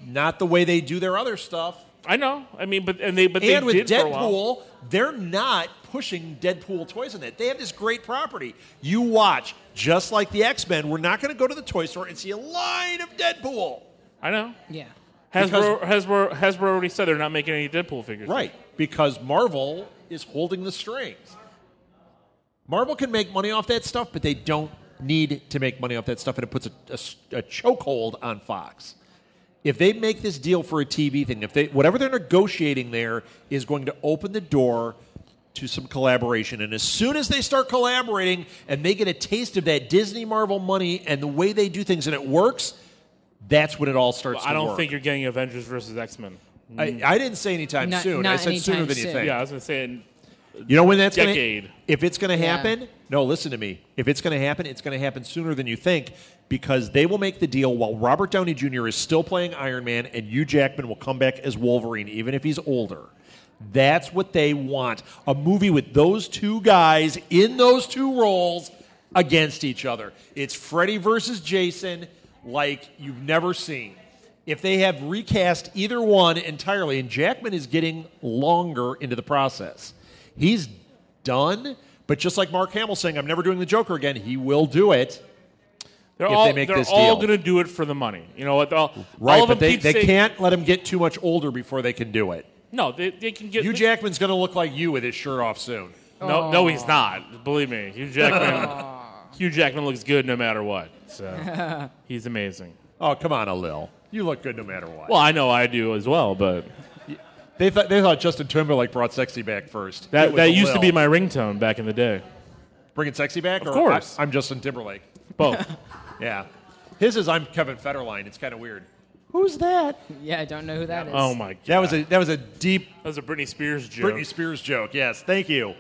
Not the way they do their other stuff. I know. I mean, but they with did Deadpool, they're not pushing Deadpool toys in that. They have this great property. You watch, just like the X-Men, we're not going to go to the toy store and see a line of Deadpool. I know. Yeah. Hasbro already said they're not making any Deadpool figures. Right, because Marvel is holding the strings. Marvel can make money off that stuff, but they don't need to make money off that stuff, and it puts a chokehold on Fox. If they make this deal for a TV thing, whatever they're negotiating there is going to open the door to some collaboration. And as soon as they start collaborating and they get a taste of that Disney Marvel money and the way they do things and it works, that's when it all starts to work. I don't think you're getting Avengers versus X-Men. I didn't say anytime soon. I said sooner than you think. Yeah, I was going to say you know when that's decade. If it's going to happen, no, listen to me. If it's going to happen, it's going to happen sooner than you think because they will make the deal while Robert Downey Jr. is still playing Iron Man and Hugh Jackman will come back as Wolverine even if he's older. That's what they want. A movie with those two guys in those two roles against each other. It's Freddy versus Jason. like you've never seen. If they have recast either one entirely, and Jackman is getting longer into the process, he's done. But just like Mark Hamill saying, I'm never doing the Joker again, he will do it. They're all going to do it for the money. You know what? Right, but they can't let him get too much older before they can do it. No, they can get... Hugh Jackman's going to look like you with his shirt off soon. No, he's not. Believe me. Hugh Jackman looks good no matter what. So he's amazing. Oh, come on, Alil. You look good no matter what. Well, I know I do as well, but... They thought Justin Timberlake brought sexy back first. That used to be my ringtone back in the day. Bringing sexy back? Of course. I'm Justin Timberlake. Both. Yeah. His is I'm Kevin Federline. It's kind of weird. Who's that? Yeah, I don't know who that is. Oh, my God. That was a deep... That was a Britney Spears joke. Britney Spears joke, yes. Thank you.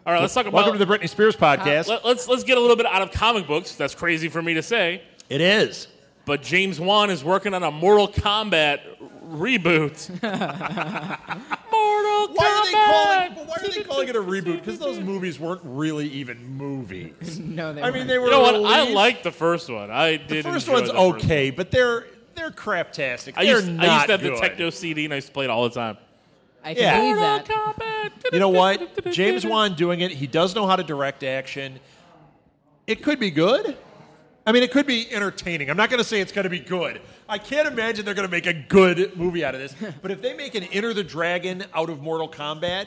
All right, let's talk about... Welcome to the Britney Spears podcast. Let's get a little bit out of comic books. That's crazy for me to say. It is. But James Wan is working on a Mortal Kombat reboot. Mortal Kombat! Why are they calling it a reboot? Because those movies weren't really even movies. No, they I mean, they were. You know what? released. I liked the first one. The first one's okay, but they're craptastic. I used They're to not have the good. Techno CD, and I used to play it all the time. I can believe that. Kombat. You know what? James Wan doing it. He does know how to direct action. It could be good. I mean, it could be entertaining. I'm not going to say it's going to be good. I can't imagine they're going to make a good movie out of this. But if they make an Enter the Dragon out of Mortal Kombat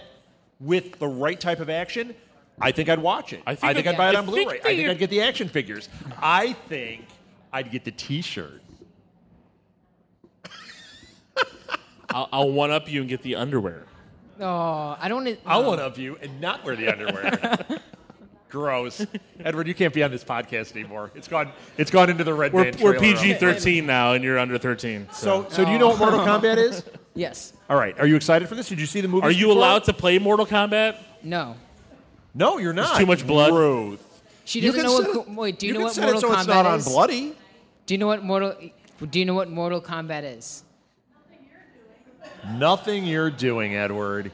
with the right type of action, I think I'd watch it. I think I'd buy it on Blu-ray. I think I'd get the action figures. I think I'd get the T-shirt. I'll one-up you and get the underwear. Oh, I don't... I'll one-up you and not wear the underwear. Gross. Edward, you can't be on this podcast anymore. It's gone into the red band We're trailer. PG-13 now, and you're under 13. So do you know what Mortal Kombat is? Yes. All right. Are you excited for this? Did you see the movie? Are you allowed to play Mortal Kombat? No. No, you're not. There's too much blood. Ruth. She doesn't know what... Wait, do you know what Mortal Mortal Kombat is? It's not on is? bloody. Do you know what Mortal Kombat is? Nothing you're doing, Edward.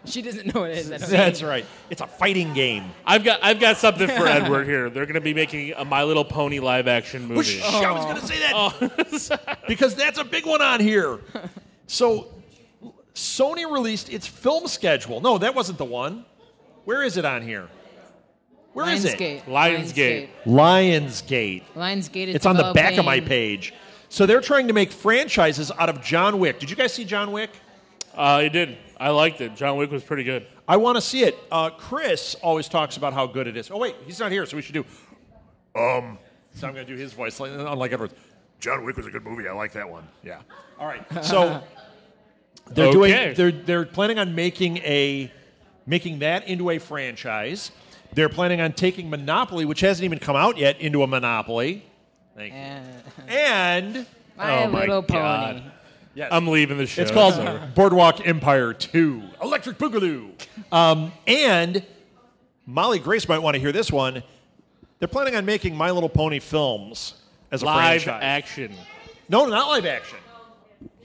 She doesn't know what it is. That's right. It's a fighting game. I've got something for Edward here. They're going to be making a My Little Pony live-action movie. I was going to say that because that's a big one on here. So Sony released its film schedule. No, that wasn't the one. Where is it on here? Where is it? Lionsgate. Lionsgate is It's on the back of my page. So they're trying to make franchises out of John Wick. Did you guys see John Wick? I did. I liked it. John Wick was pretty good. I want to see it. Chris always talks about how good it is. Oh, wait, he's not here, so we should do... So I'm going to do his voice, unlike Edward. John Wick was a good movie. I like that one. Yeah. All right. So they're planning on making that into a franchise. They're planning on taking Monopoly, which hasn't even come out yet, into a Monopoly. Thank you. And... My Little Pony. Yes. I'm leaving the show. It's called Boardwalk Empire 2, Electric Boogaloo. And Molly Grace might want to hear this one. They're planning on making My Little Pony films as a franchise. Live action. No, not live action.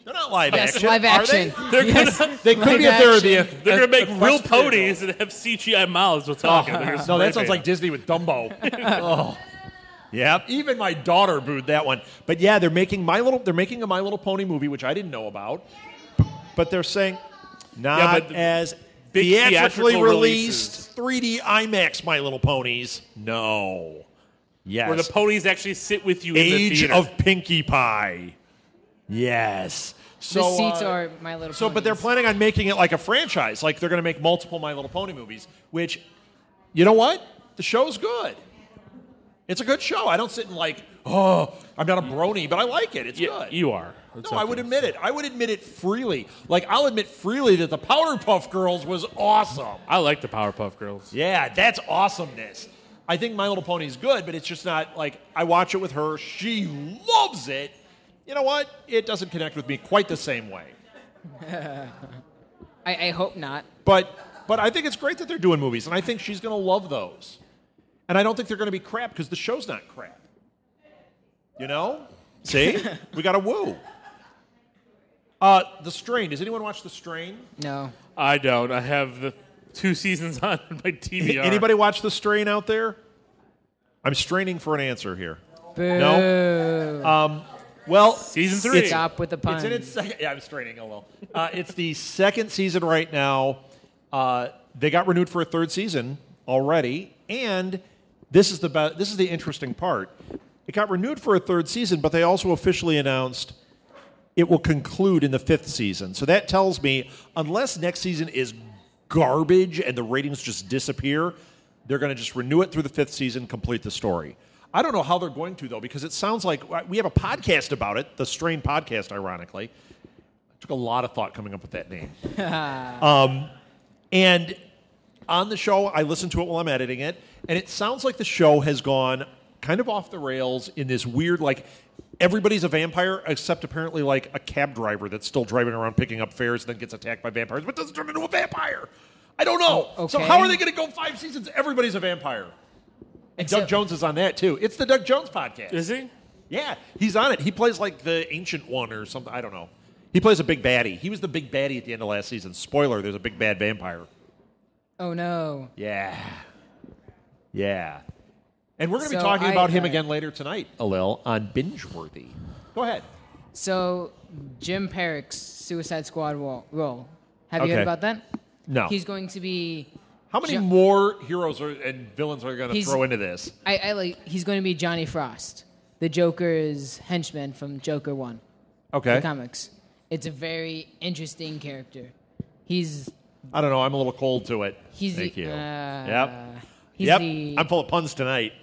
They're not live action. Live action. Are they? They could be if they're They're going to make real ponies and have CGI mouths. We're talking. No, that sounds like Disney with Dumbo. Oh. Yeah, even my daughter booed that one. But yeah, they're making a My Little Pony movie, which I didn't know about. But they're saying not as theatrically released 3D IMAX My Little Ponies. No. Yes. Where the ponies actually sit with you in the Age theater. of Pinkie Pie. Yes. So, the seats are My Little Ponies. But they're planning on making it like a franchise. Like they're going to make multiple My Little Pony movies, which, you know what? The show's good. It's a good show. I don't sit and I'm not a brony, but I like it. It's good. You are. No, I would admit it. I would admit it freely. Like, I'll admit freely that the Powerpuff Girls was awesome. I like the Powerpuff Girls. Yeah, that's awesomeness. I think My Little Pony is good, but it's just not like I watch it with her. She loves it. You know what? It doesn't connect with me quite the same way. I hope not. But I think it's great that they're doing movies, and I think she's going to love those. And I don't think they're going to be crap because the show's not crap. You know? See? We got a woo. The Strain. Does anyone watch The Strain? No. I don't. I have the 2 seasons on my DVR. Anybody watch The Strain out there? I'm straining for an answer here. Boo. No. Well, Season 3. Stop with the puns. It's in its second. Yeah, I'm straining a little. It's the second season right now. They got renewed for a third season already, and this is the interesting part. It got renewed for a third season, but they also officially announced it will conclude in the fifth season. So that tells me, unless next season is garbage and the ratings just disappear, they're going to just renew it through the fifth season, complete the story. I don't know how they're going to, though, because it sounds like we have a podcast about it, the Strain Podcast, ironically. It took a lot of thought coming up with that name. And on the show, I listen to it while I'm editing it, and it sounds like the show has gone kind of off the rails in this weird, like, everybody's a vampire except apparently, like, a cab driver that's still driving around picking up fares and then gets attacked by vampires, but doesn't turn into a vampire. I don't know. Oh, okay. So how are they going to go 5 seasons? Everybody's a vampire. And Doug Jones is on that, too. It's the Doug Jones podcast. Is he? Yeah, he's on it. He plays, like, the Ancient One or something. I don't know. He plays a big baddie. He was the big baddie at the end of last season. Spoiler, there's a big bad vampire. Oh, no. Yeah. And we're going to be talking about him again later tonight, Alil, on Binge-Worthy. Go ahead. So, Jim Perrick's Suicide Squad role. Have you heard about that? No. He's going to be... How many more heroes and villains are going to throw into this? He's going to be Johnny Frost, the Joker's henchman from Joker 1. Okay. The comics. It's a very interesting character. I don't know. I'm a little cold to it. Thank you. I'm full of puns tonight.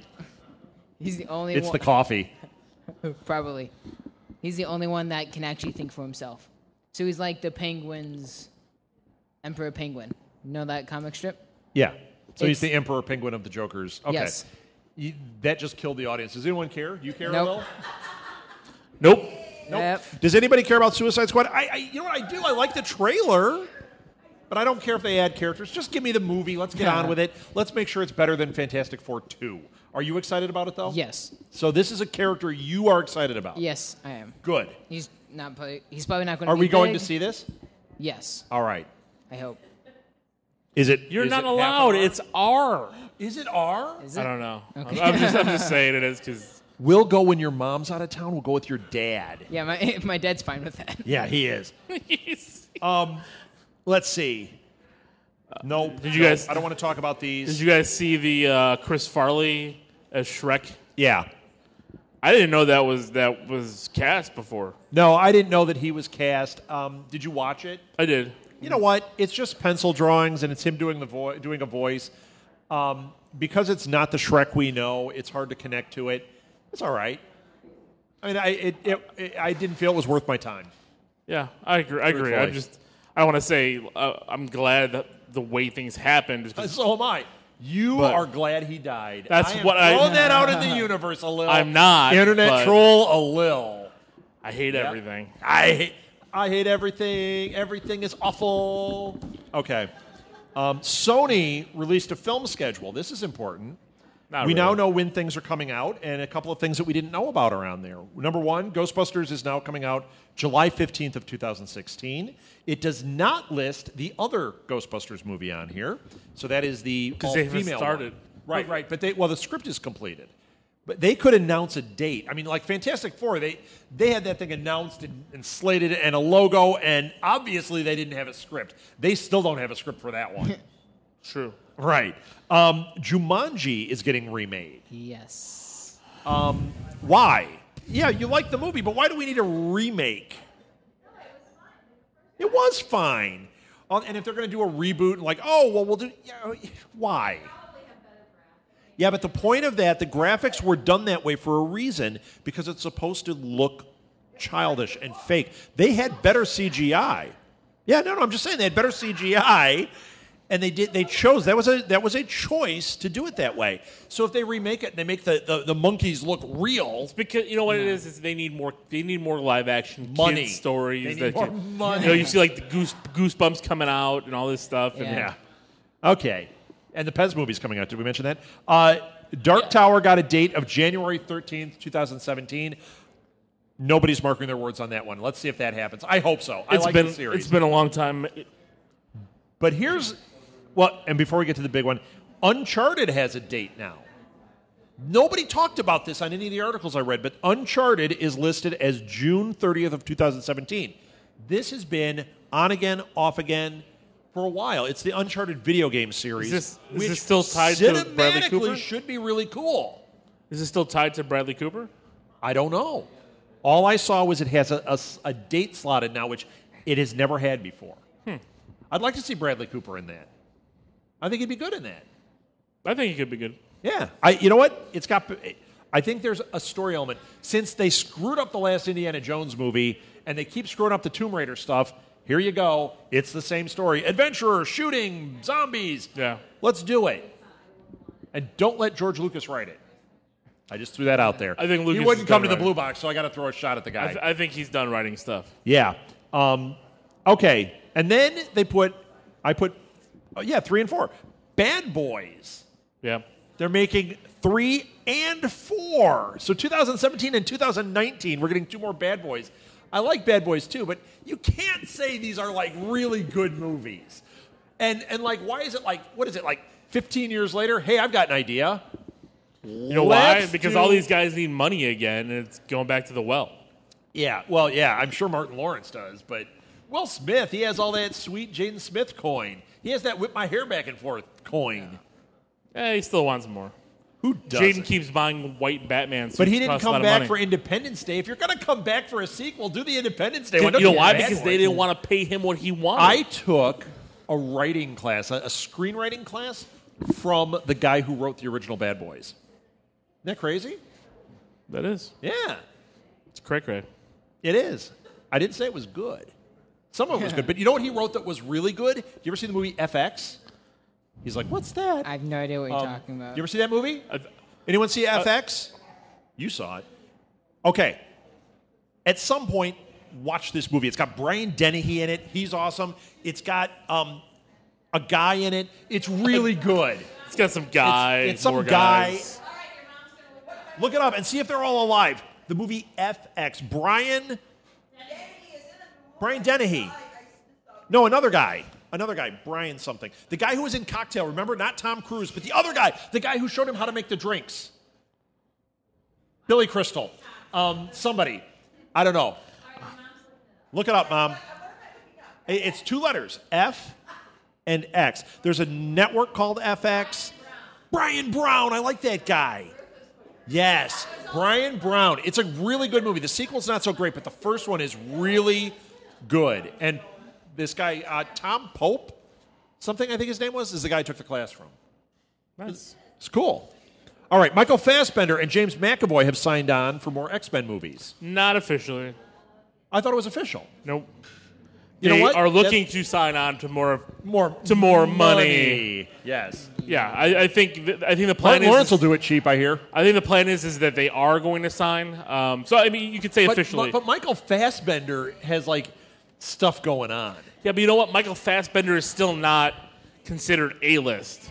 He's the only It's one. the coffee. Probably. He's the only one that can actually think for himself. So he's like the Penguin's Emperor Penguin. You know that comic strip? Yeah. So he's the Emperor Penguin of the Jokers. Okay. Yes. That just killed the audience. Does anyone care? Do you care, Nope. Alil? Nope. Yep. Does anybody care about Suicide Squad? You know what I do? I like the trailer, but I don't care if they add characters. Just give me the movie. Let's get on with it. Let's make sure it's better than Fantastic Four 2. Are you excited about it, though? Yes. So this is a character you are excited about? Yes, I am. Good. He's probably not going to be Are we going big. to see this? Yes, All right. I hope. Is it? You're is not it half allowed. an R? It's R. Is it R? Is it? I don't know. Okay. I'm just saying it is because We'll go when your mom's out of town. We'll go with your dad. Yeah, my dad's fine with that. Yeah, he is. Let's see. No. Did you guys? I don't want to talk about these. Did you guys see the Chris Farley as Shrek? Yeah. I didn't know that was cast before. No, I didn't know that he was cast. Did you watch it? I did. You know what? It's just pencil drawings, and it's him doing doing a voice. Because it's not the Shrek we know, it's hard to connect to it. It's all right. I mean, I didn't feel it was worth my time. Yeah, I agree. I want to say I'm glad that the way things happened. So am I. You are glad he died. That's I am what throwing that out in the universe a little. I'm not. Internet troll a little. I hate everything. I hate everything. Everything is awful. Okay. Sony released a film schedule. This is important. We now know when things are coming out, and a couple of things that we didn't know about around there. Number one, Ghostbusters is now coming out July 15th of 2016. It does not list the other Ghostbusters movie on here, so that is the all-female started. one. Right. But the script is completed. But they could announce a date. I mean, like Fantastic Four, they had that thing announced and slated and a logo, and obviously they didn't have a script. They still don't have a script for that one. True. Right. Jumanji is getting remade. Yes. Why? Yeah, you like the movie, but why do we need a remake? It was fine. And if they're going to do a reboot and we'll do... Yeah, why? Yeah, but the point of that, the graphics were done that way for a reason, because it's supposed to look childish and fake. They had better CGI. Yeah, no, I'm just saying they had better CGI, and they chose that was a choice to do it that way. So if they remake it and they make the monkeys look real, it's because you know what it is they need more live action money kid stories. They need more money. You see like the Goosebumps coming out and all this stuff. Yeah. Okay. And the Pez movie's coming out. Did we mention that? Dark Tower got a date of January 13th, 2017. Nobody's marking their words on that one. Let's see if that happens. I hope so. I like the series. It's been a long time. But and before we get to the big one, Uncharted has a date now. Nobody talked about this on any of the articles I read, but Uncharted is listed as June 30th of 2017. This has been on again, off again for a while. It's the Uncharted video game series. Is which this still tied to Bradley Cooper? cinematically should be really cool. Is it still tied to Bradley Cooper? I don't know. All I saw was it has a date slotted now, which it has never had before. I'd like to see Bradley Cooper in that. I think he'd be good in that. I think he could be good. Yeah. You know what? I think there's a story element. Since they screwed up the last Indiana Jones movie and they keep screwing up the Tomb Raider stuff, here you go. It's the same story. Adventurer, shooting, zombies. Yeah. Let's do it. And don't let George Lucas write it. I just threw that out there. I think Lucas he wouldn't is come to done the blue box, so I got to throw a shot at the guy. I think he's done writing stuff. Yeah. Okay. And then I put 3 and 4. Bad Boys. Yeah. They're making 3 and 4. So 2017 and 2019, we're getting 2 more Bad Boys. I like Bad Boys too, but you can't say these are like really good movies. And like, why is it like, what is it, like 15 years later? Hey, I've got an idea. You know why? Because all these guys need money again, and it's going back to the well. Yeah, well, yeah, I'm sure Martin Lawrence does, but Will Smith, he has all that sweet Jaden Smith coin. He has that whip my hair back and forth coin. He still wants more. Who doesn't? Jaden keeps buying white Batman suits. But he didn't cost a lot come of back money. for Independence Day. If you're going to come back for a sequel, do the Independence Day one. You know Don't do why? Bad Because Boys. they didn't want to pay him what he wanted. I took a writing class, a screenwriting class, from the guy who wrote the original Bad Boys. Isn't that crazy? That is. Yeah. It's cray-cray. It is. I didn't say it was good. Some of it was good. But you know what he wrote that was really good? You ever see the movie FX? He's like, what's that? I have no idea what you're talking about. You ever see that movie? Anyone see FX? You saw it. Okay. At some point, watch this movie. It's got Brian Dennehy in it. He's awesome. It's got a guy in it. It's really good. It's got some guys. It's some more guy. guys. Look it up and see if they're all alive. The movie FX. Brian Dennehy. No, another guy. Brian something. The guy who was in Cocktail, remember? Not Tom Cruise, but the other guy. The guy who showed him how to make the drinks. Billy Crystal. Somebody. I don't know. Look it up, Mom. It's 2 letters. F and X. There's a network called FX. Brian Brown. I like that guy. Yes. Brian Brown. It's a really good movie. The sequel's not so great, but the first one is really good. And this guy, Tom Pope, something I think his name was, is the guy I took the class from. Nice. It's cool. All right, Michael Fassbender and James McAvoy have signed on for more X-Men movies. Not officially. I thought it was official. Nope. You know They what? are looking to sign on to more Money. money. Yes. Yeah, I think the plan Martin Lawrence is. will do it cheap, I hear. I think the plan is that they are going to sign. So I mean, you could say officially. But Michael Fassbender has like stuff going on. Yeah, but you know what? Michael Fassbender is still not considered A-list.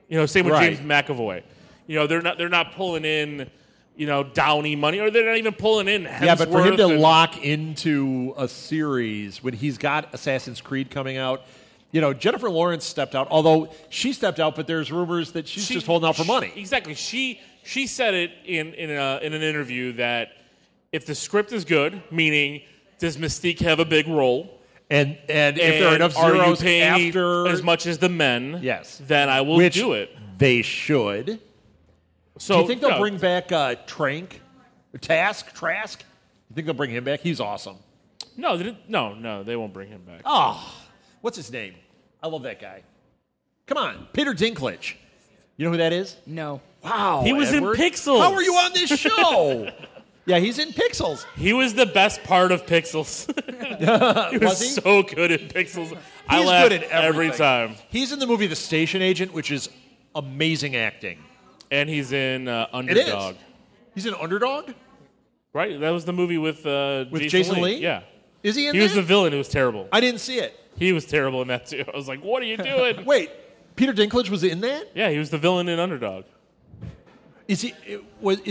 You know, same with Right. James McAvoy. You know, they're not pulling in, Downey money, or they're not even pulling in Hemsworth. Yeah, but for him to lock into a series when he's got Assassin's Creed coming out, Jennifer Lawrence stepped out. Although she stepped out, but there's rumors that she's just holding out for money. Exactly. She said it in an interview that if the script is good, meaning does Mystique have a big role, and if there are enough are you zeros paying after as much as the men, yes, then I will which do it. They should. So do you think they'll bring back Trask? You think they'll bring him back? He's awesome. No, they won't bring him back. Oh, what's his name? I love that guy. Come on, Peter Dinklage. You know who that is? No. Wow, He was Edward. in Pixels. How are you on this show? Yeah, he's in Pixels. He was the best part of Pixels. He was he? so good in Pixels. I He's laughed good in every everything. time. He's in the movie The Station Agent, which is amazing acting. And he's in It Underdog. is. He's an underdog? Right? That was the movie with Jason Lee? Yeah. Is he in He that? was the villain. It was terrible. I didn't see it. He was terrible in that too. I was like, what are you doing? Wait, Peter Dinklage was in that? Yeah, he was the villain in Underdog. Is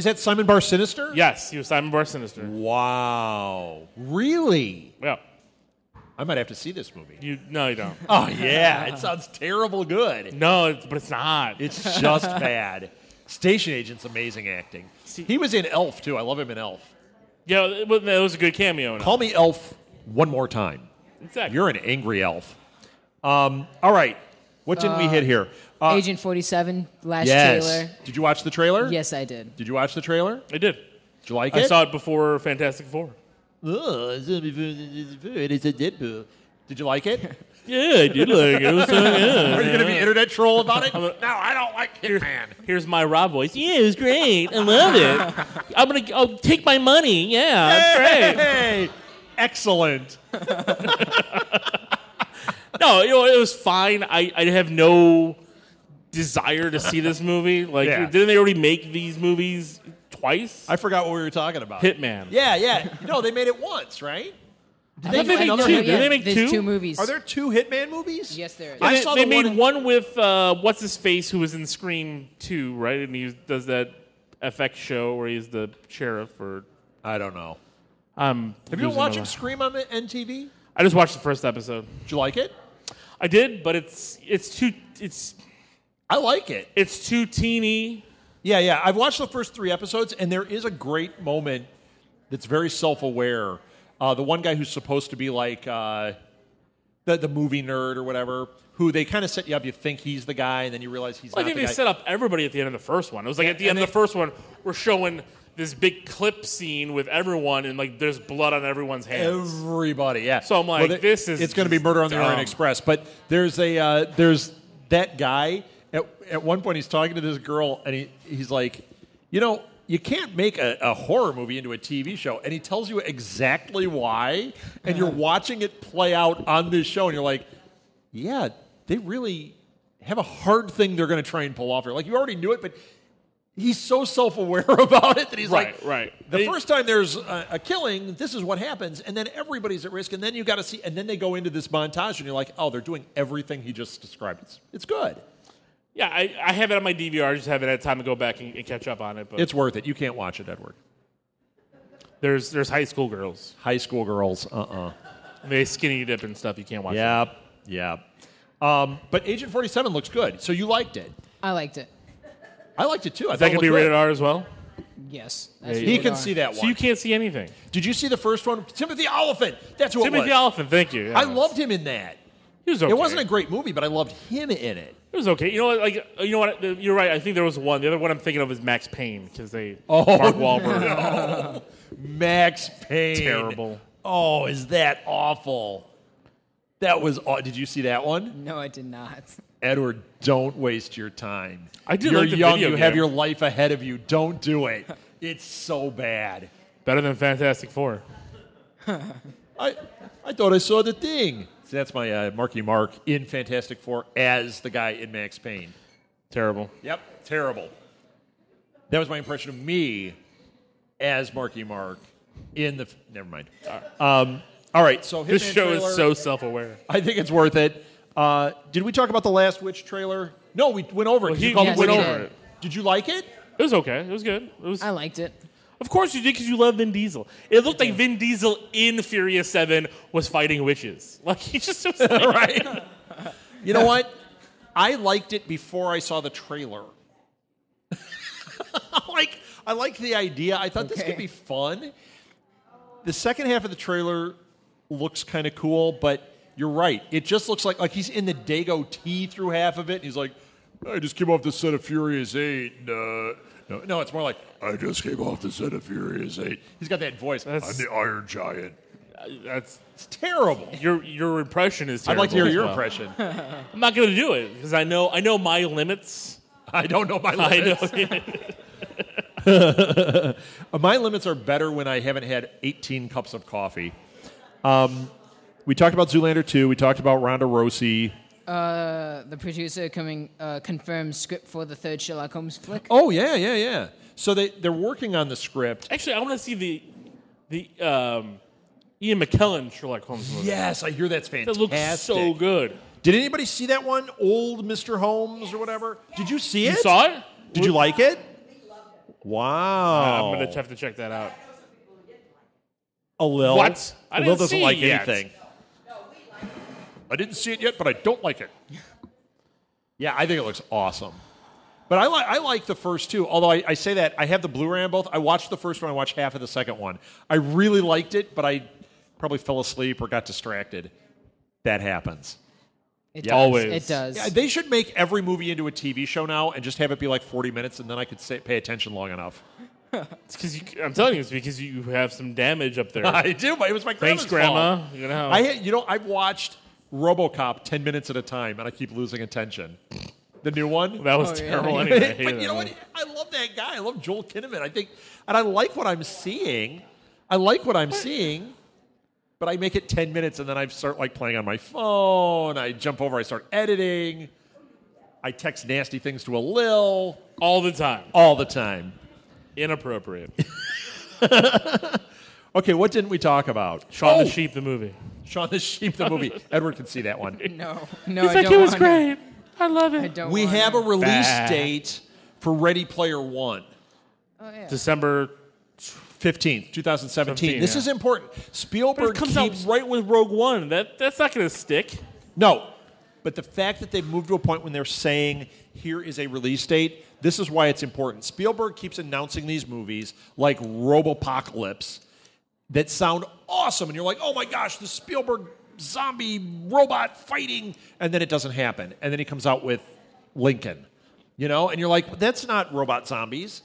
that Simon Bar Sinister? Yes, he was Simon Bar Sinister. Wow. Really? Yeah. I might have to see this movie. No, you don't. Oh, yeah. It sounds terrible good. No, but it's not. It's just bad. Station Agent's amazing acting. He was in Elf, too. I love him in Elf. Yeah, that was a good cameo. Call me Elf one more time. Exactly. You're an angry elf. All right. What didn't we hit here? Agent 47, last yes. trailer. Did you watch the trailer? Yes, I did. Did you watch the trailer? I did. Did you like I it? saw it before Fantastic Four. Oh, it's a Deadpool. Did you like it? Yeah, I did like it. It was so good. Are you going to be internet troll about it? No, I don't like Hitman. Here's my Rob voice. Yeah, it was great. I love it. I'll take my money. Yeah, it's great. Hey, excellent. No, it was fine. I have no desire to see this movie. Like, didn't they already make these movies twice? I forgot what we were talking about. Hitman. Yeah. No, they made it once, right? Did they make two? Did they make There's two? two movies. Are there two Hitman movies? Yes, there is. I saw they the made one with what's his face, who was in Scream 2, right? And he does that FX show where he's the sheriff. Or I don't know. have you been watching Scream on NTV? I just watched the first episode. Did you like it? I did, but it's too I like it. It's too teeny. Yeah. I've watched the first 3 episodes, and there is a great moment that's very self-aware. The one guy who's supposed to be like the movie nerd or whatever, who they kind of set you up. You think he's the guy, and then you realize he's not the guy. I think they set up everybody at the end of the first one. It was like at the end of the first one, we're showing this big clip scene with everyone, and like there's blood on everyone's hands. Everybody, yeah. So I'm like, it's going to be Murder on the Orient Express. But there's that guy. At one point, he's talking to this girl, and he's like, you can't make a horror movie into a TV show. And he tells you exactly why. And you're watching it play out on this show. And you're like, yeah, they really have a hard thing they're going to try and pull off here. Like, you already knew it, but he's so self-aware about it that he's right. The first time there's a killing, this is what happens. And then everybody's at risk. And then you got to see. And then they go into this montage. And you're like, oh, they're doing everything he just described. It's good. Yeah, I have it on my DVR. I just haven't had time to go back and catch up on it. But it's worth it. You can't watch it, Edward. There's high school girls. High school girls, They skinny dip and stuff. You can't watch it. Yeah. But Agent 47 looks good. So you liked it. I liked it. I liked it, too. Is that going to be rated R as well? Yes. He can see that one. So you can't see anything. Did you see the first one? Timothy Olyphant. That's who it was. Timothy Olyphant, thank you. Yeah. I loved him in that. He was okay. It wasn't a great movie, but I loved him in it. It was okay. You know what? You're right. I think there was one. The other one I'm thinking of is Max Payne because Mark Wahlberg. No. Max Payne. Terrible. Oh, is that awful? That was. Did you see that one? No, I did not. Edward, don't waste your time. I did. You're like the young. video You game. have your life ahead of you. Don't do it. It's so bad. Better than Fantastic Four. I thought I saw the thing. So that's my Marky Mark in Fantastic Four as the guy in Max Payne. Terrible. Yep, terrible. That was my impression of me as Marky Mark in the. Never mind. All right, so Hitman This show trailer, is so self-aware. I think it's worth it. Did we talk about the Last Witch trailer? No, we went over it. He Yes, went we over did. it. Did you like it? It was okay. It was good. I liked it. Of course you did because you love Vin Diesel. It looked like Vin Diesel in Furious 7 was fighting witches. Like, he just was like, Right? You know what? I liked it before I saw the trailer. I liked the idea. I thought this could be fun. The second half of the trailer looks kind of cool, but you're right. It just looks like he's in the Dago tea through half of it. And he's like, I just came off the set of Furious 8. And, no, it's more like, I just came off the set of Furious 8. He's got that voice. I'm the Iron Giant. It's terrible. Your impression is I'd terrible. like to hear as your well. impression. I'm not going to do it because I know my limits. I don't know my limits. I know. My limits are better when I haven't had 18 cups of coffee. We talked about Zoolander 2. We talked about Ronda Rousey. The producer confirms script for the third Sherlock Holmes flick. Oh, yeah. So they're working on the script. Actually, I want to see the Ian McKellen Sherlock Holmes movie. Yes, I hear that's fantastic. That looks so good. Did anybody see that one? Old Mr. Holmes or whatever? Did you see it? You saw it? Did you like it? Wow. I'm going to have to check that out. Alil. What? I Alil didn't doesn't see like it yet. anything. I didn't see it yet, but I don't like it. Yeah, I think it looks awesome. But I like the first two. Although I say that I have the Blu-ray on both. I watched the first one. I watched half of the second one. I really liked it, but I probably fell asleep or got distracted. That happens. It Yeah. does. Always. It does. Yeah, they should make every movie into a TV show now and just have it be like 40 minutes, and then I could pay attention long enough. It's because I'm telling you, it's because you have some damage up there. I do, but it was my grandma's Thanks, Grandma. fault. You know. I've watched RoboCop 10 minutes at a time, and I keep losing attention. The new one? That was Oh, yeah. terrible anyway. I hated But you know that what? I love that guy. I love Joel Kinnaman. And I like what I'm seeing. But I make it 10 minutes, and then I start like playing on my phone. I jump over. I start editing. I text nasty things to a Lil all the time. all the time. Inappropriate. Okay, what didn't we talk about? Shaun the Sheep, the movie. Shaun the Sheep, the movie. Edward can see that one. No, He's I like, don't it was want great. I love I it. don't We want have a it. release Bah. date for Ready Player One. Oh, yeah. December 15th, 2017. This yeah. is important. Spielberg It comes keeps... out right with Rogue One. That's not going to stick. No, but the fact that they've moved to a point when they're saying, here is a release date, this is why it's important. Spielberg keeps announcing these movies like Robopocalypse that sound awesome, and you're like, oh my gosh, the Spielberg zombie robot fighting, and then it doesn't happen. And then he comes out with Lincoln, you know? And you're like, that's not robot zombies.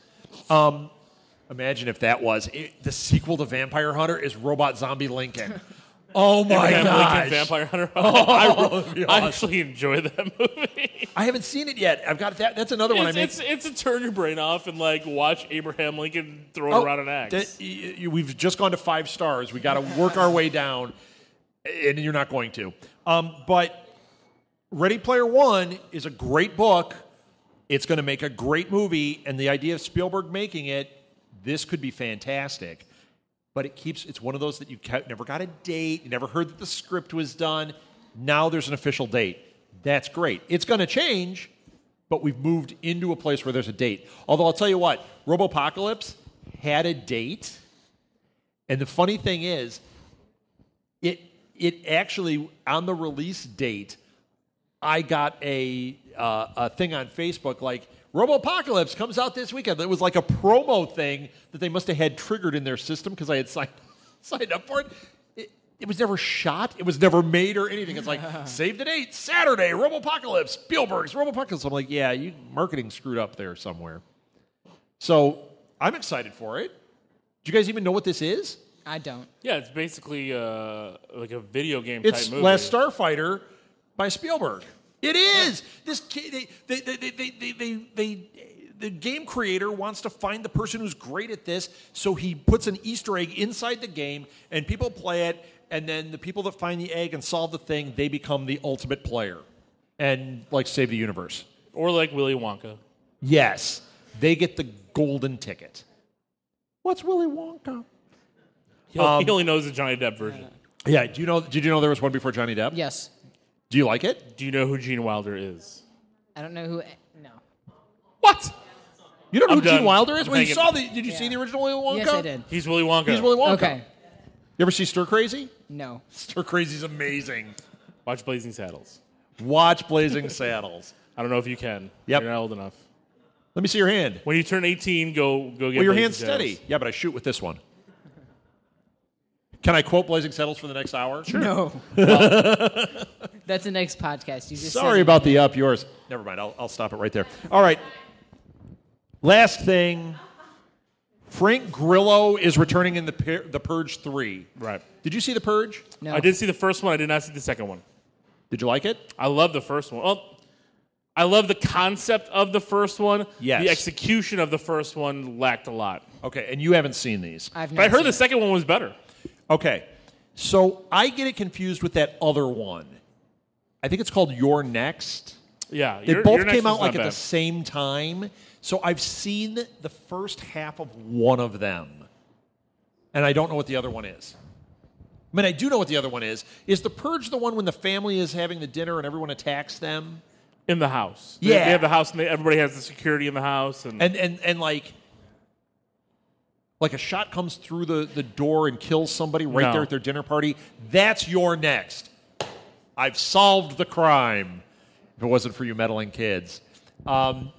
Imagine if that was the sequel to Vampire Hunter is Robot Zombie Lincoln. Oh my Abraham gosh! Lincoln, Vampire Hunter. that'd be I awesome. actually enjoy that movie. I haven't seen it yet. I've got that. That's another one. It's a turn your brain off and like watch Abraham Lincoln throwing around an axe. We've just gone to 5 stars. We got to work our way down, and you're not going to. But Ready Player One is a great book. It's going to make a great movie, and the idea of Spielberg making it, this could be fantastic. But it's one of those that you never got a date. You never heard that the script was done. Now there's an official date. That's great. It's going to change, but we've moved into a place where there's a date. Although I'll tell you what, Robopocalypse had a date, and the funny thing is, it actually on the release date, I got a thing on Facebook like Robopocalypse comes out this weekend. It was like a promo thing that they must have had triggered in their system because I had signed up for it. It was never shot. It was never made or anything. It's like, save the date, Saturday, Robopocalypse, Spielberg's Robopocalypse. I'm like, yeah, marketing screwed up there somewhere. So I'm excited for it. Do you guys even know what this is? I don't. Yeah, it's basically like a video game It's type movie. Last Starfighter by Spielberg. It is. This the game creator wants to find the person who's great at this, so he puts an Easter egg inside the game, and people play it, and then the people that find the egg and solve the thing, they become the ultimate player and like save the universe. Or like Willy Wonka. Yes, they get the golden ticket. What's Willy Wonka? He only knows the Johnny Depp version. Yeah. Did you know there was one before Johnny Depp? Yes. Do you like it? Do you know who Gene Wilder is? I don't know who. No. What? You don't know I'm who Gene done. Wilder is? I'm Well, you hanging. saw Did you see the original Willy Wonka? Yes, I did. He's Willy Wonka. He's Willy Wonka. Okay. You ever see Stir Crazy? No. Stir Crazy's amazing. Watch Blazing Saddles. Watch Blazing Saddles. I don't know if you can. Yep. You're not old enough. Let me see your hand. When you turn 18, go get Well, your Blazing hand's steady. Saddles. Yeah, but I shoot with this one. Can I quote Blazing Saddles for the next hour? Sure. No. That's the next podcast. You just Sorry said about the up yours. Never mind. I'll stop it right there. All right. Last thing. Frank Grillo is returning in the Purge 3. Right. Did you see the Purge? No. I did see the first one. I did not see the second one. Did you like it? I love the first one. Well, I love the concept of the first one. Yes. The execution of the first one lacked a lot. Okay, and you haven't seen these. I've But I not heard seen the it. second one was better. Okay, so I get it confused with that other one. I think it's called You're Next. Yeah. They Your both Next came was out like not at the bad. same time. So I've seen the first half of one of them. And I don't know what the other one is. I mean, I do know what the other one is. Is the Purge the one when the family is having the dinner and everyone attacks them? In the house. Yeah. They have the house and everybody has the security in the house. And like a shot comes through the door and kills somebody right No. there at their dinner party. That's You're Next. I've solved the crime. If it wasn't for you meddling kids.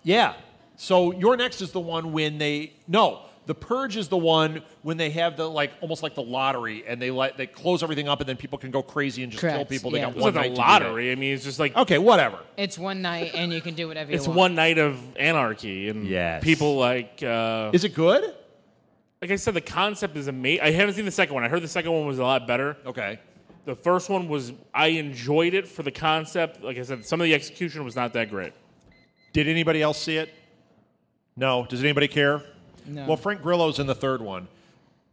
Yeah. So Your Next is the one when they the Purge is the one when they have the almost like the lottery, and they close everything up, and then people can go crazy and just kill Correct, people. yeah. They got It's one like night a to do lottery. I mean, it's just like that. Okay, whatever. It's one night, and you can do whatever you it's want. one night of anarchy, and Yes. people like. Is it good? Like I said, the concept is amazing. I haven't seen the second one. I heard the second one was a lot better. Okay. The first one was. I enjoyed it for the concept. Like I said, some of the execution was not that great. Did anybody else see it? No. Does anybody care? No. Well, Frank Grillo's in the third one.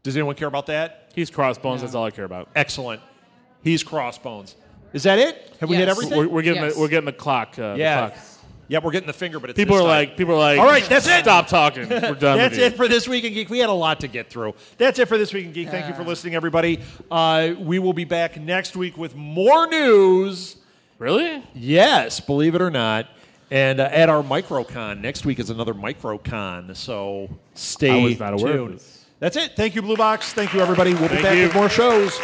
Does anyone care about that? He's Crossbones. No. That's all I care about. Excellent. He's Crossbones. Is that it? Have we hit Yes. everything? We're getting Yes. we're getting the clock. The yeah. clock. Yeah, we're getting the finger, but it's People this are time. like. All right, that's it. Stop talking. We're done. That's with you. it for This Week in Geek. We had a lot to get through. That's it for This Week in Geek. Thank you for listening, everybody. We will be back next week with more news. Really? Yes, believe it or not. And at our MicroCon. Next week is another MicroCon, so stay I was not aware of tuned. this. That's it. Thank you, Blue Box. Thank you, everybody. We'll be Thank back you. with more shows.